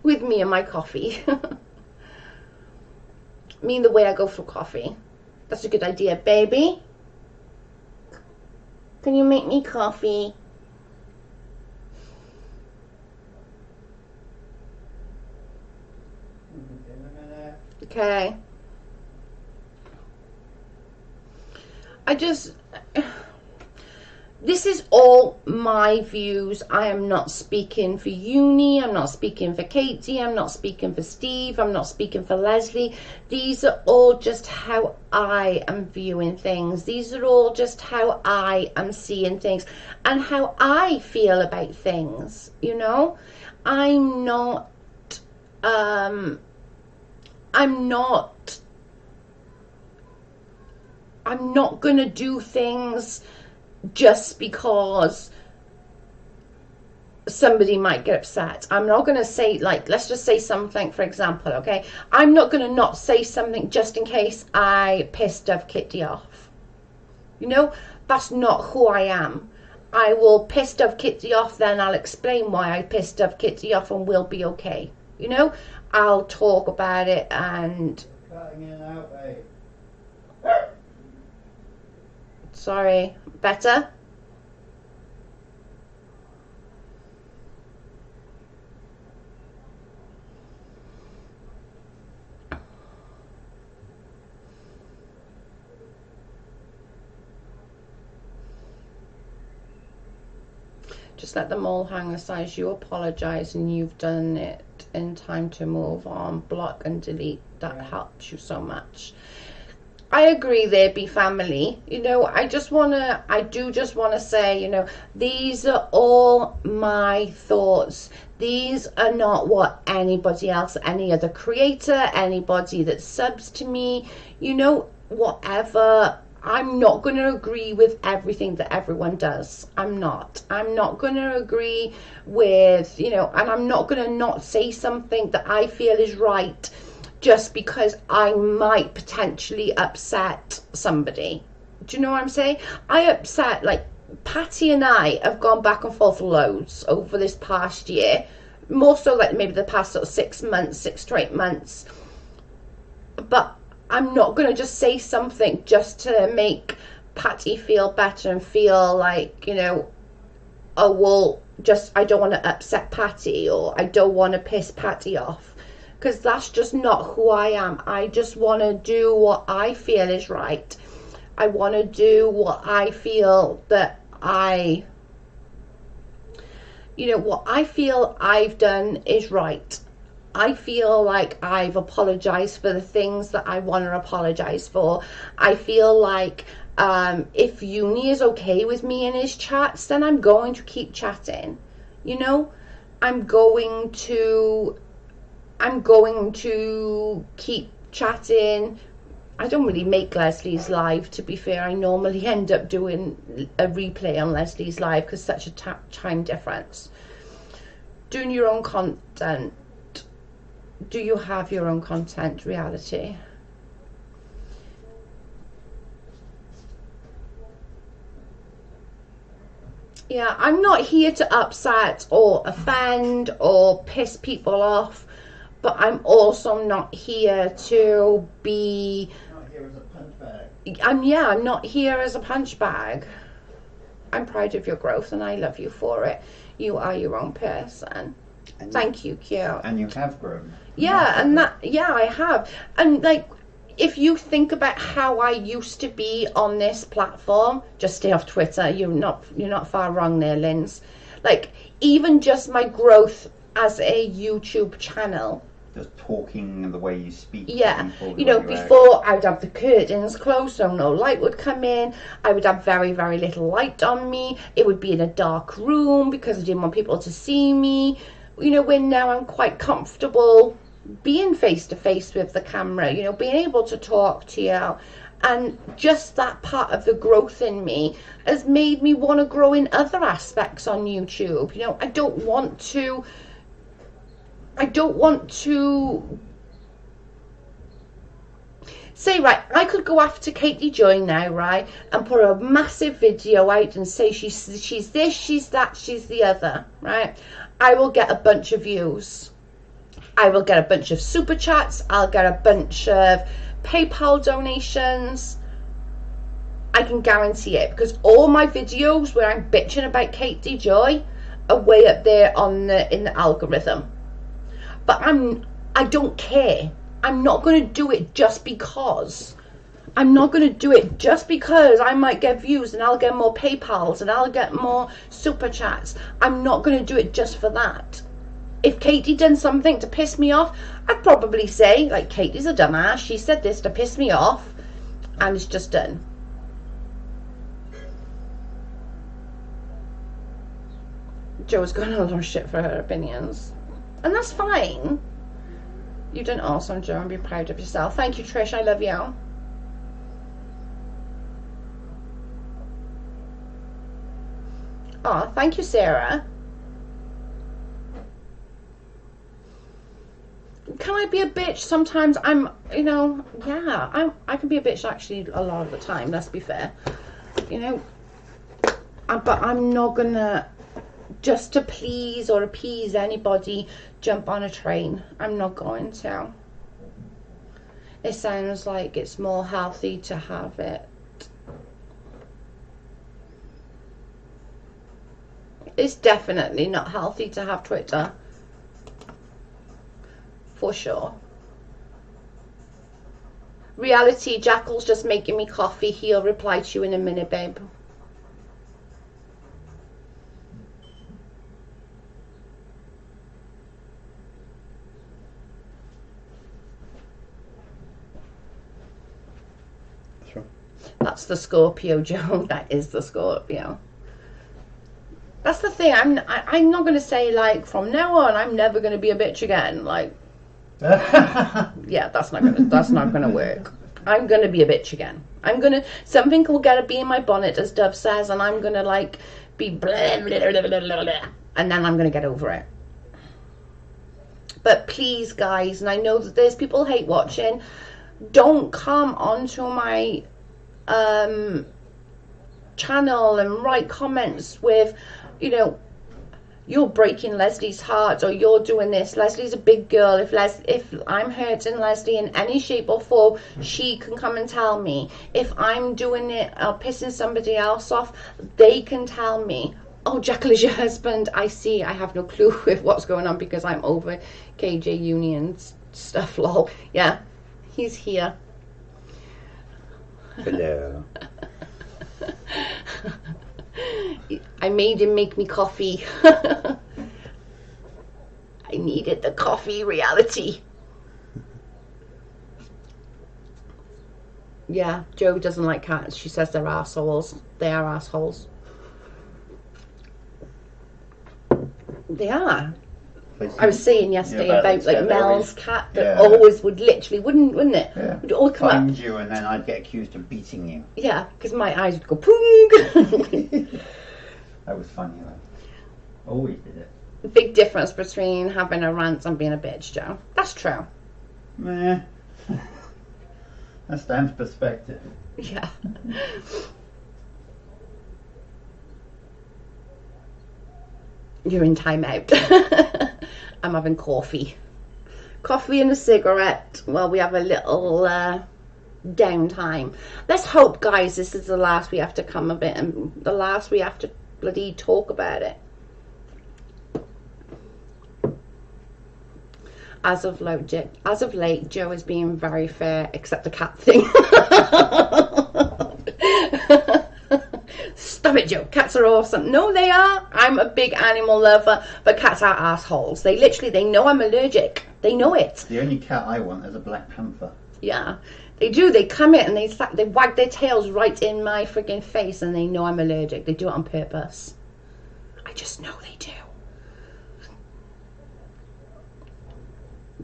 with me and my coffee. Me and the way I go for coffee. That's a good idea, baby. Can you make me coffee? In a minute. Okay. This is all my views. I am not speaking for Uni, I'm not speaking for Katie, I'm not speaking for Steve, I'm not speaking for Leslie. These are all just how I am viewing things. These are all just how I am seeing things and how I feel about things, you know? I'm not gonna do things just because somebody might get upset. I'm not going to say, like, let's just say something, for example, okay? I'm not going to not say something just in case I pissed Dove Kitty off. You know, that's not who I am. I will piss Dove Kitty off, then I'll explain why I pissed Dove Kitty off and we'll be okay. You know, I'll talk about it and... Cutting in and out, babe. Sorry, better? Just let them all hang aside. You apologize and you've done it in time to move on. Block and delete. That helps you so much. I agree there, be family. You know, I do just want to say, you know, these are all my thoughts. These are not what anybody else, any other creator, anybody that subs to me, you know, whatever. I'm not going to agree with everything that everyone does. I'm not going to agree with, you know, and I'm not going to not say something that I feel is right just because I might potentially upset somebody. Do you know what I'm saying? Like, Patty and I have gone back and forth loads over this past year. More so like maybe the past sort of 6 months, 6 to 8 months. But I'm not going to just say something just to make Patty feel better and feel like, you know, oh, well, just, I don't want to upset Patty or I don't want to piss Patty off. Because that's just not who I am. I just want to do what I feel is right. I want to do what I feel that what I feel I've done is right. I feel like I've apologized for the things that I want to apologize for. I feel like if Uni is okay with me in his chats, then I'm going to keep chatting. You know, I'm going to keep chatting. I don't really make Leslie's live, to be fair. I normally end up doing a replay on Leslie's live because such a time difference. Doing your own content. Do you have your own content? Reality. Yeah, I'm not here to upset or offend or piss people off. But I'm also not here to be... Not here as a punch bag. I'm not here as a punch bag. I'm proud of your growth and I love you for it. You are your own person. And thank you, Q. And you have grown. Yeah, and that, yeah, I have. And like, if you think about how I used to be on this platform, just stay off Twitter. You're not far wrong there, Linz. Like, even just my growth as a YouTube channel. Just talking and the way you speak. Yeah, you know, before I would have the curtains closed so no light would come in. I would have very, very little light on me. It would be in a dark room because I didn't want people to see me. You know, when now I'm quite comfortable being face to face with the camera, you know, being able to talk to you. And just that part of the growth in me has made me want to grow in other aspects on YouTube. You know, I don't want to say, right, I could go after Katie Joy now, right, and put a massive video out and say she's this, she's that, she's the other, right? I will get a bunch of views. I will get a bunch of super chats. I'll get a bunch of PayPal donations. I can guarantee it because all my videos where I'm bitching about Katie Joy are way up there in the algorithm. But I don't care. I'm not going to do it just because. I'm not going to do it just because I might get views and I'll get more PayPals and I'll get more super chats. I'm not going to do it just for that. If Katie done something to piss me off, I'd probably say, like, Katie's a dumbass. She said this to piss me off, and it's just done. Joe's got a lot of shit for her opinions, and that's fine. You've done awesome, Joe, and be proud of yourself. Thank you, Trish. I love you. Oh, thank you, Sarah. Can I be a bitch? Sometimes I'm, you know, yeah, I can be a bitch actually a lot of the time, let's be fair. You know, but I'm not gonna, just to please or appease anybody, jump on a train. I'm not going to. It sounds like it's more healthy to have it. It's definitely not healthy to have Twitter. For sure. Reality, Jackal's just making me coffee. He'll reply to you in a minute, babe. Sure. That's the Scorpio, Joe. That is the Scorpio. That's the thing. I'm not gonna say, like, from now on I'm never gonna be a bitch again. Like, yeah, that's not gonna work. I'm gonna be a bitch again. Something will get a bee in my bonnet, as Dove says, and I'm gonna, like, be blah, blah, blah, blah, blah, blah, and then I'm gonna get over it. But please, guys, and I know that there's people hate watching, don't come onto my channel and write comments with, you know, you're breaking Leslie's heart, or you're doing this. Leslie's a big girl. If I'm hurting Leslie in any shape or form, she can come and tell me. If I'm doing it or pissing somebody else off, they can tell me. Oh, Jackal is your husband. I see. I have no clue with what's going on because I'm over KJ Union stuff, lol. Yeah, he's here. Hello. I made him make me coffee. I needed the coffee, reality. Yeah, Joe doesn't like cats. She says they're assholes. They are assholes. They are. I was saying yesterday about like Mel's cat that always would literally, wouldn't it? Yeah. Would all come Find up. you, and then I'd get accused of beating you. Yeah, because my eyes would go poong. That was funny though. Always did it. Big difference between having a rant and being a bitch, Joe. That's true. Meh. That's Dan's perspective. Yeah. You're in timeout. I'm having coffee. Coffee and a cigarette while we have a little downtime. Let's hope, guys, this is the last we have to come of it, and the last we have to bloody talk about it. As of late, Joe is being very fair, except the cat thing. Stop it, Joe. Cats are awesome. No, they are. I'm a big animal lover, but cats are assholes. They know I'm allergic. They know it. The only cat I want is a black panther. Yeah, they do. They come in and they wag their tails right in my friggin' face, and they know I'm allergic. They do it on purpose. I just know they do.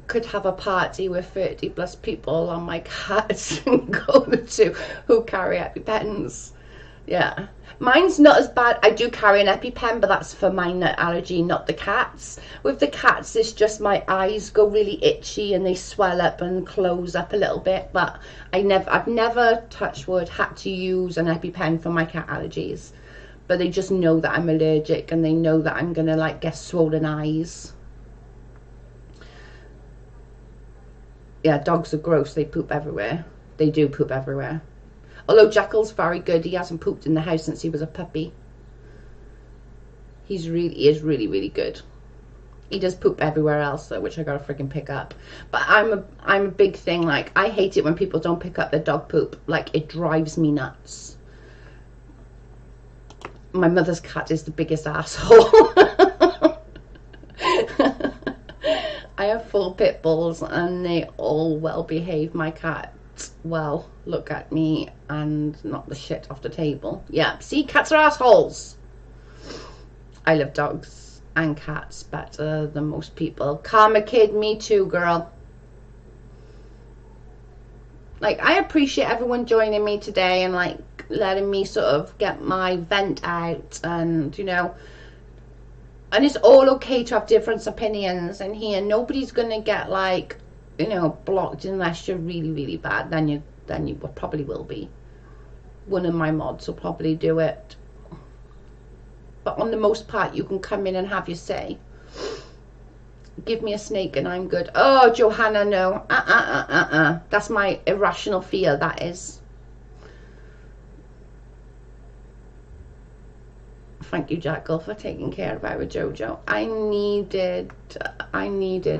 Could have a party with 30 plus people on my cats and go to who carry EpiPens. Yeah, mine's not as bad. I do carry an EpiPen, but that's for my nut allergy, not the cats. With the cats, it's just my eyes go really itchy and they swell up and close up a little bit. But I've never, touch wood, had to use an EpiPen for my cat allergies. But they just know that I'm allergic, and they know that I'm gonna like get swollen eyes. Yeah, dogs are gross. They poop everywhere. They do poop everywhere. Although Jackal's very good. He hasn't pooped in the house since he was a puppy. He is really, really good. He does poop everywhere else though, which I gotta freaking pick up. But I'm a big thing, like, I hate it when people don't pick up their dog poop. Like, it drives me nuts. My mother's cat is the biggest asshole. I have 4 pit bulls and they all well behave. My cats, well, look at me and knock the shit off the table. Yeah, see, cats are assholes. I love dogs and cats better than most people. Karma Kid, me too, girl. Like, I appreciate everyone joining me today and, like, letting me sort of get my vent out, and, you know, and it's all okay to have different opinions in here. Nobody's gonna get, like, you know, blocked unless you're really, really bad. Then you probably will be. One of my mods will probably do it. But on the most part, you can come in and have your say. Give me a snake and I'm good. Oh, Johanna, no. That's my irrational fear, that is. Thank you, Jackal, for taking care of our Jojo. I needed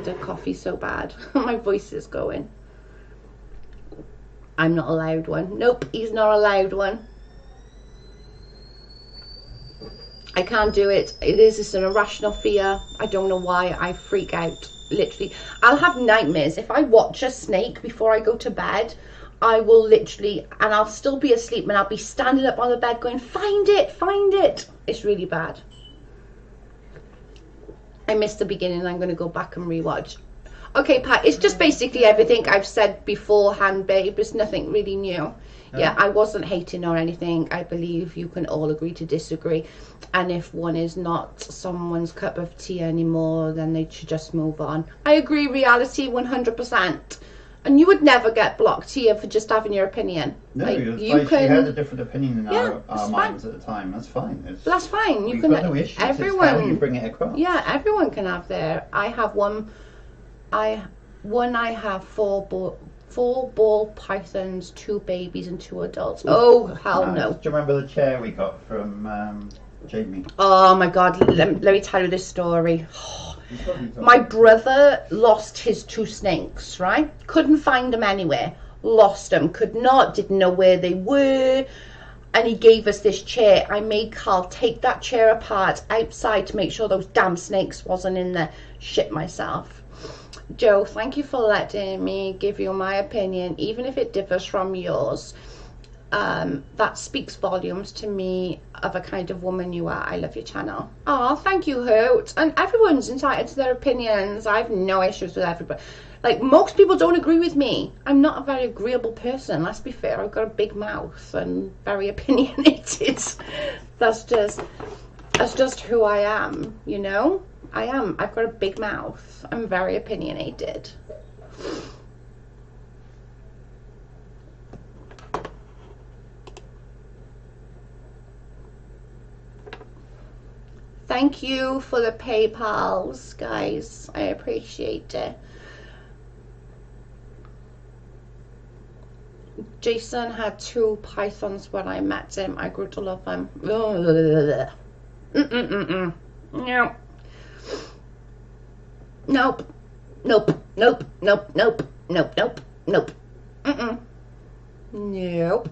a coffee so bad. My voice is going. I'm not a loud one. Nope, he's not a loud one. I can't do it. It's an irrational fear. I don't know why. I freak out. Literally. I'll have nightmares. If I watch a snake before I go to bed, I will literally, and I'll still be asleep, and I'll be standing up on the bed going, find it, find it. It's really bad. I missed the beginning. I'm going to go back and rewatch. Okay, Pat, it's just basically everything I've said beforehand, babe. It's nothing really new. Yeah, I wasn't hating or anything. I believe you can all agree to disagree. And if one is not someone's cup of tea anymore, then they should just move on. I agree, reality, 100%. And you would never get blocked here for just having your opinion. No, like, you can, had a different opinion in our minds fine. at the time. That's fine. That's fine. You we've can. Got no issues. Everyone. It's how you bring it across. Yeah, everyone can have their. I have one. I have four ball pythons, 2 babies, and 2 adults. Oh hell no! Do you remember the chair we got from Jamie? Oh my God! Let me tell you this story. My brother lost his 2 snakes, right? Couldn't find them anywhere. Lost them. Didn't know where they were. And he gave us this chair. I made Carl take that chair apart outside to make sure those damn snakes wasn't in there. Shit myself. Joe, thank you for letting me give you my opinion, even if it differs from yours. That speaks volumes to me of a kind of woman you are. I love your channel. Oh, thank you, Hoot. And everyone's entitled to their opinions. I have no issues with everybody. Like, most people don't agree with me. I'm not a very agreeable person, let's be fair. I've got a big mouth and very opinionated. That's just who I am, you know? I am. I've got a big mouth. I'm very opinionated. Thank you for the PayPals, guys. I appreciate it. Jason had 2 pythons when I met him. I grew to love them. No. Nope. Nope. Nope. Nope. Nope. Nope. Nope. Nope. Nope.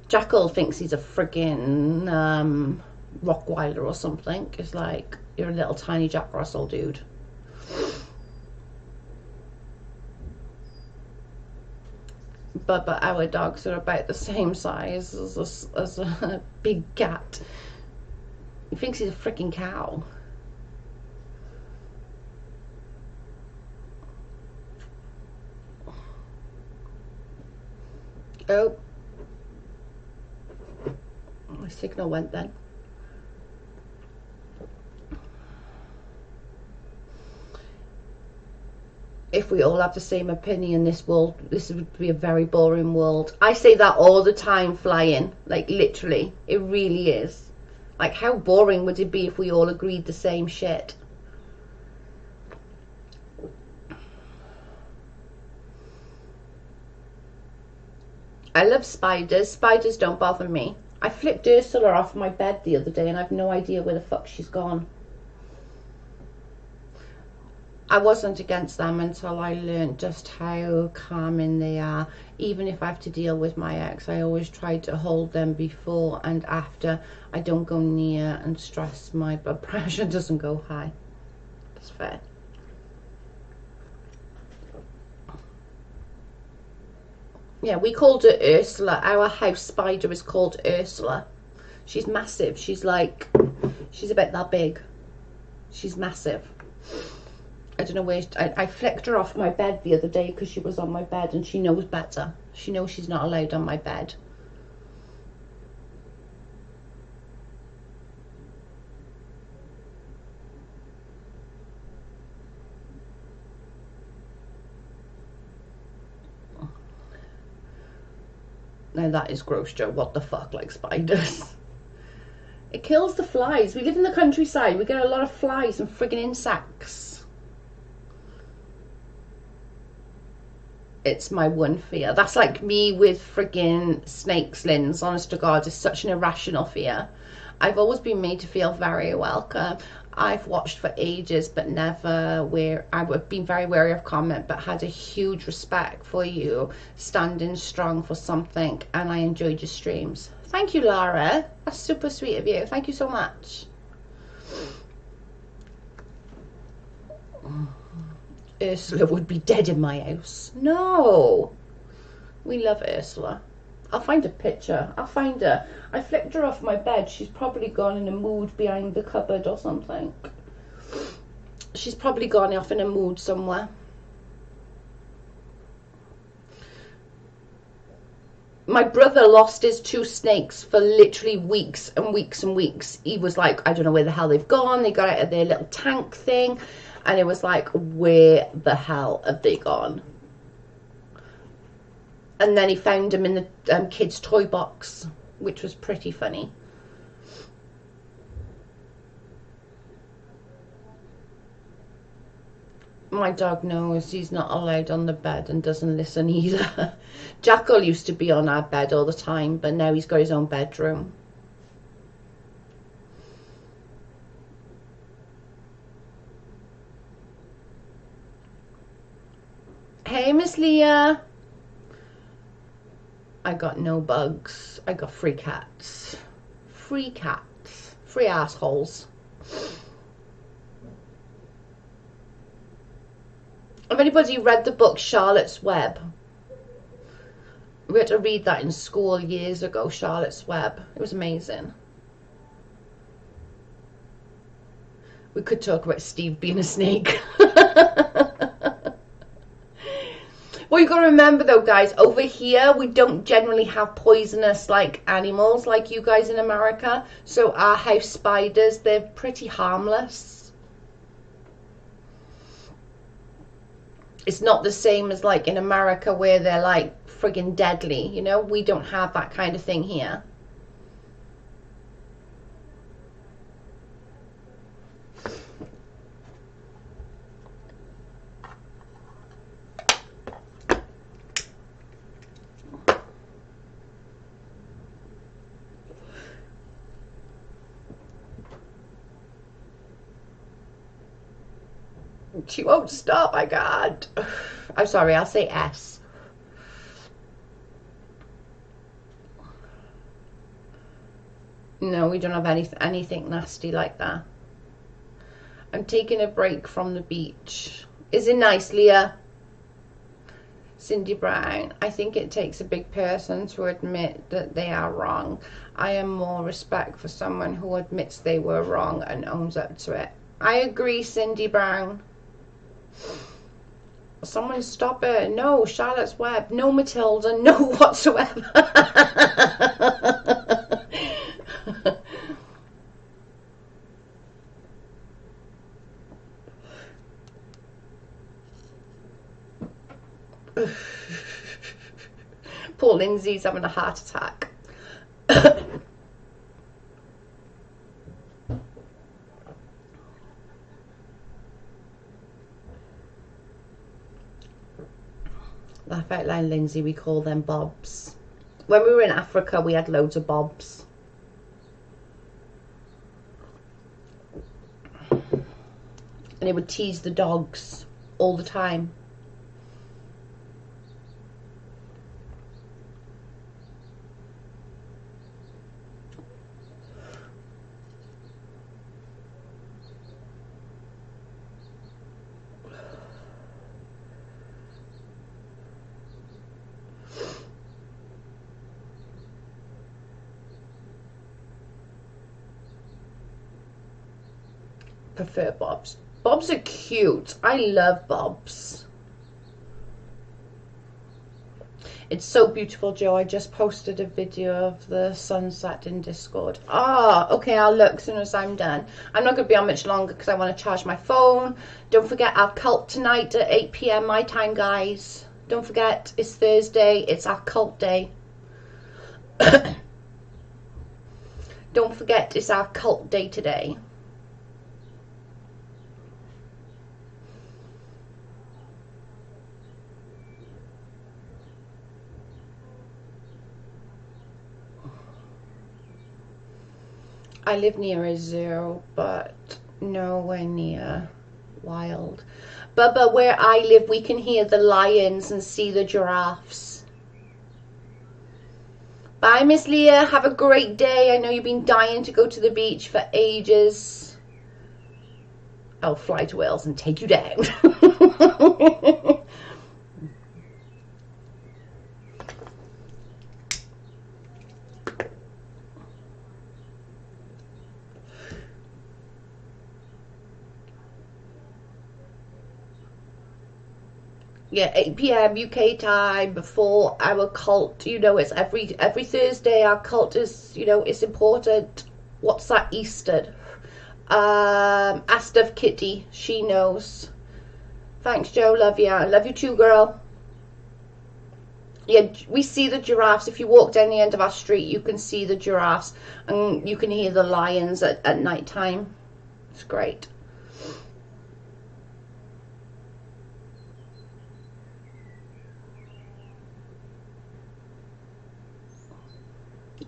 Jackal thinks he's a friggin' Rottweiler or something. It's like, you're a little tiny Jack Russell dude. But our dogs are about the same size as a big cat. He thinks he's a freaking cow. Oh. My signal went then. If we all have the same opinion, this would be a very boring world. I say that all the time, flying. Like, literally. It really is. Like, how boring would it be if we all agreed the same shit? I love spiders. Spiders don't bother me. I flipped Ursula off my bed the other day and I've no idea where the fuck she's gone. I wasn't against them until I learned just how calming they are. Even if I have to deal with my ex, I always try to hold them before and after. I don't go near and stress. My blood pressure doesn't go high. That's fair. Yeah, we called her Ursula. Our house spider is called Ursula. She's massive. She's about that big. She's massive. I don't know where I flicked her off my bed the other day because she was on my bed, and she knows better. She knows she's not allowed on my bed. Now that is gross, Joe. What the fuck, like spiders? It kills the flies. We live in the countryside. We get a lot of flies and friggin' insects. It's my one fear. That's like me with friggin' snakes, Linz. Honest to God, it's such an irrational fear. I've always been made to feel very welcome. I've watched for ages, but never I've been very wary of comment, but had a huge respect for you standing strong for something, and I enjoyed your streams. Thank you, Lara. That's super sweet of you. Thank you so much. Ursula would be dead in my house. No. We love Ursula. I'll find a picture. I'll find her. I flicked her off my bed. She's probably gone in a mood behind the cupboard or something. She's probably gone off in a mood somewhere. My brother lost his 2 snakes for literally weeks and weeks and weeks. He was like, I don't know where the hell they've gone. They got out of their little tank thing. And it was like, where the hell have they gone? And then he found them in the kids' toy box, which was pretty funny. My dog knows he's not allowed on the bed and doesn't listen either. Jackal used to be on our bed all the time, but now he's got his own bedroom. Hey, Miss Leah. I got no bugs. I got free cats. Free cats. Free assholes. Have anybody read the book Charlotte's Web? We had to read that in school years ago, Charlotte's Web. It was amazing. We could talk about Steve being a snake. Well, you got to remember though, guys, over here we don't generally have poisonous like animals like you guys in America. So our house spiders, they're pretty harmless. It's not the same as like in America where they're like friggin' deadly, you know? We don't have that kind of thing here. She won't stop, my God. I'm sorry, I'll say S. No, we don't have anything nasty like that. I'm taking a break from the beach. Is it nice, Leah? Cindy Brown, I think it takes a big person to admit that they are wrong. I am more respect for someone who admits they were wrong and owns up to it. I agree, Cindy Brown. Someone stop her. No, Charlotte's Web. No, Matilda. No whatsoever. Poor Lindsay's having a heart attack. Laugh out loud, Lindsay, we call them bobs. When we were in Africa, we had loads of bobs. and it would tease the dogs all the time. Prefer bobs. Bobs are cute. I love bobs. It's so beautiful, Joe. I just posted a video of the sunset in Discord. Ah, okay, I'll look as soon as I'm done. I'm not going to be on much longer because I want to charge my phone. Don't forget our cult tonight at 8 PM my time, guys. Don't forget, it's Thursday. It's our cult day. Don't forget, it's our cult day today. I live near a zoo, but nowhere near wild. Bubba, where I live, we can hear the lions and see the giraffes. Bye, Miss Leah. Have a great day. I know you've been dying to go to the beach for ages. I'll fly to Wales and take you down. Yeah, 8 PM UK time before our cult. You know, it's every Thursday. Our cult is, you know, it's important. What's that Easter? Asked of Kitty. She knows. Thanks, Joe. Love you. Love you too, girl. Yeah, we see the giraffes. If you walk down the end of our street, you can see the giraffes. And you can hear the lions at night time. It's great.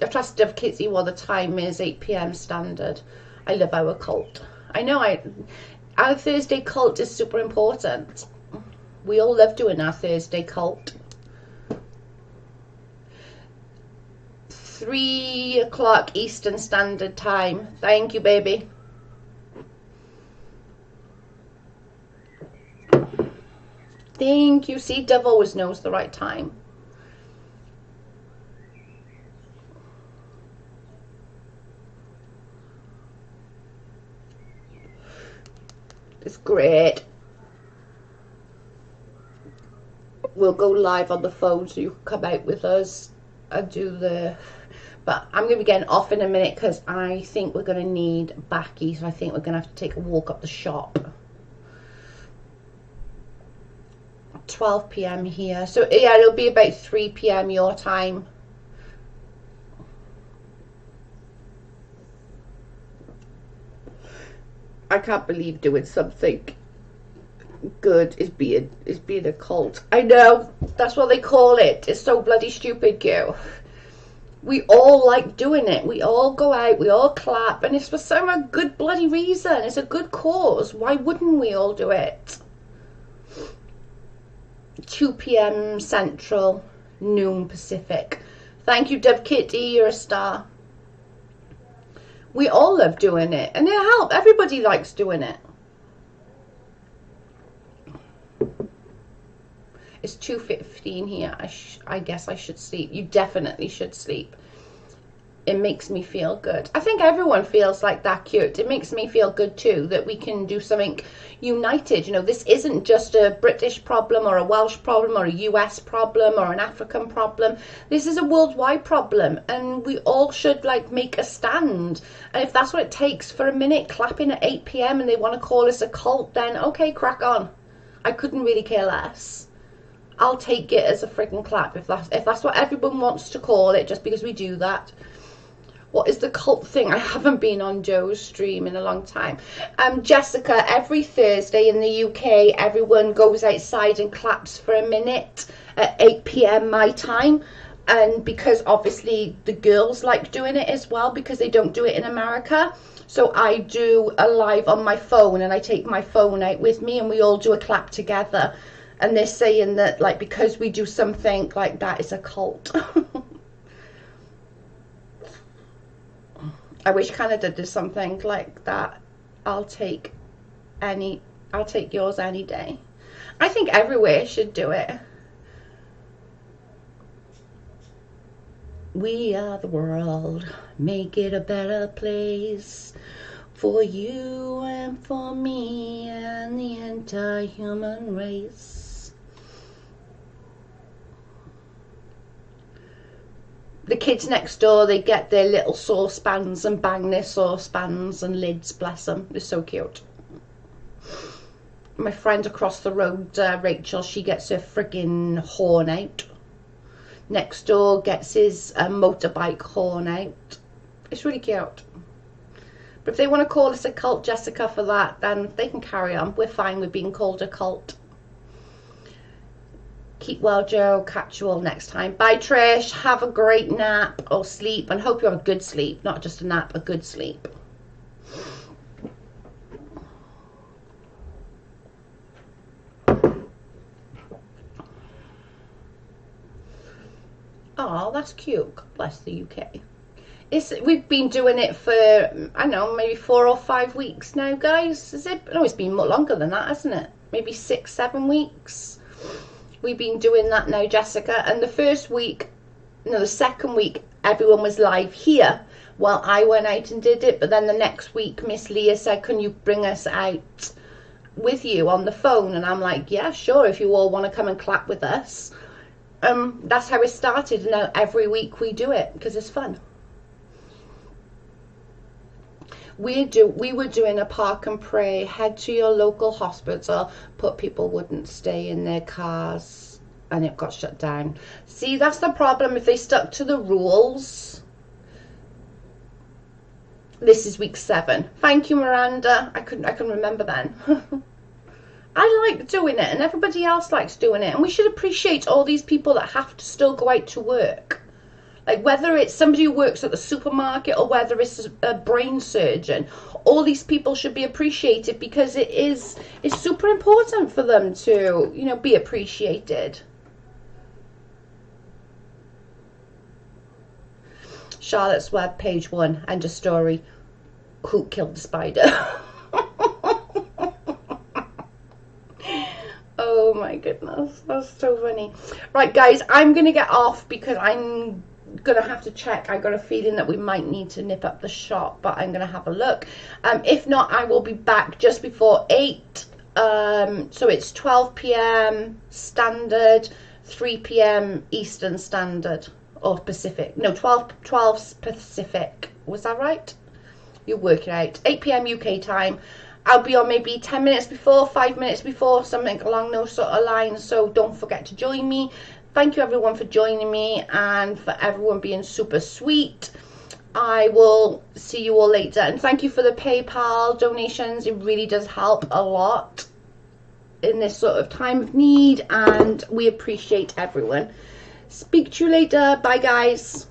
I've trusted of Kitty what the time is, 8 PM standard. I love our cult. I know our Thursday cult is super important. We all love doing our Thursday cult. 3 o'clock Eastern Standard Time. Thank you, baby. Thank you. See, Dove always knows the right time. It's great. We'll go live on the phone so you can come out with us and do the... But I'm going to be getting off in a minute because I think we're going to need Backy. So I think we're going to have to take a walk up the shop. 12 PM here. So yeah, it'll be about 3 PM your time. I can't believe doing something good is being a cult. I know, that's what they call it. It's so bloody stupid, girl. We all like doing it. We all go out, we all clap, and it's for some good bloody reason. It's a good cause. Why wouldn't we all do it? 2 PM Central, noon Pacific. Thank you, Dove Kitty, you're a star. We all love doing it, and it helps. Everybody likes doing it. It's 2:15 here. I guess I should sleep. You definitely should sleep. It makes me feel good. I think everyone feels like that, cute. It makes me feel good too, that we can do something united. You know, this isn't just a British problem or a Welsh problem or a US problem or an African problem. This is a worldwide problem, and we all should like make a stand. And if that's what it takes for a minute, clapping at 8 PM and they want to call us a cult, then okay, crack on. I couldn't really care less. I'll take it as a freaking clap if that's what everyone wants to call it, just because we do that. What is the cult thing? I haven't been on Joe's stream in a long time. Jessica, every Thursday in the UK, everyone goes outside and claps for a minute at 8 PM my time. And because obviously the girls like doing it as well, because they don't do it in America. So I do a live on my phone, and I take my phone out with me, and we all do a clap together. And they're saying that, like, because we do something like that, it's a cult. I wish Canada did something like that. I'll take yours any day. I think everywhere should do it. We are the world, make it a better place for you and for me and the entire human race. The kids next door, they get their little saucepans and bang their saucepans and lids, bless them. They're so cute. My friend across the road, Rachel, she gets her friggin' horn out. Next door gets his motorbike horn out. It's really cute. But if they want to call us a cult, Jessica, for that, then they can carry on. We're fine with being called a cult. Keep well, Joe. Catch you all next time. Bye, Trish. Have a great nap or sleep, and hope you have a good sleep. Not just a nap, a good sleep. Oh, that's cute. God bless the UK. We've been doing it for, I don't know, maybe 4 or 5 weeks now, guys. Is it? No, it's been much longer than that, hasn't it? Maybe 6, 7 weeks. We've been doing that now, Jessica. And the first week, no, the second week, everyone was live here while I went out and did it. But then the next week, Miss Leah said, can you bring us out with you on the phone? And I'm like, yeah, sure, if you all want to come and clap with us. That's how it started. And now every week we do it because it's fun. We were doing a park and pray, head to your local hospital, but people wouldn't stay in their cars and it got shut down. See, that's the problem. If they stuck to the rules. This is week 7. Thank you, Miranda. I couldn't remember then. I like doing it and everybody else likes doing it, and we should appreciate all these people that have to still go out to work. Like whether it's somebody who works at the supermarket or whether it's a brain surgeon, all these people should be appreciated because it's super important for them to, you know, be appreciated. Charlotte's Web, page 1, end of story. Who killed the spider? Oh my goodness, that's so funny. Right, guys, I'm gonna get off because I'm gonna have to check. I got a feeling that we might need to nip up the shop, but I'm gonna have a look. If not, I will be back just before 8. So it's 12 p.m. standard, 3 p.m. Eastern standard, or Pacific. No, 12 Pacific. Was that right? You work it out. 8 p.m. UK time. I'll be on maybe 10 minutes before, 5 minutes before, something along those sort of lines. So don't forget to join me. Thank you everyone for joining me and for everyone being super sweet. I will see you all later. And thank you for the PayPal donations. It really does help a lot in this sort of time of need. And we appreciate everyone. Speak to you later. Bye, guys.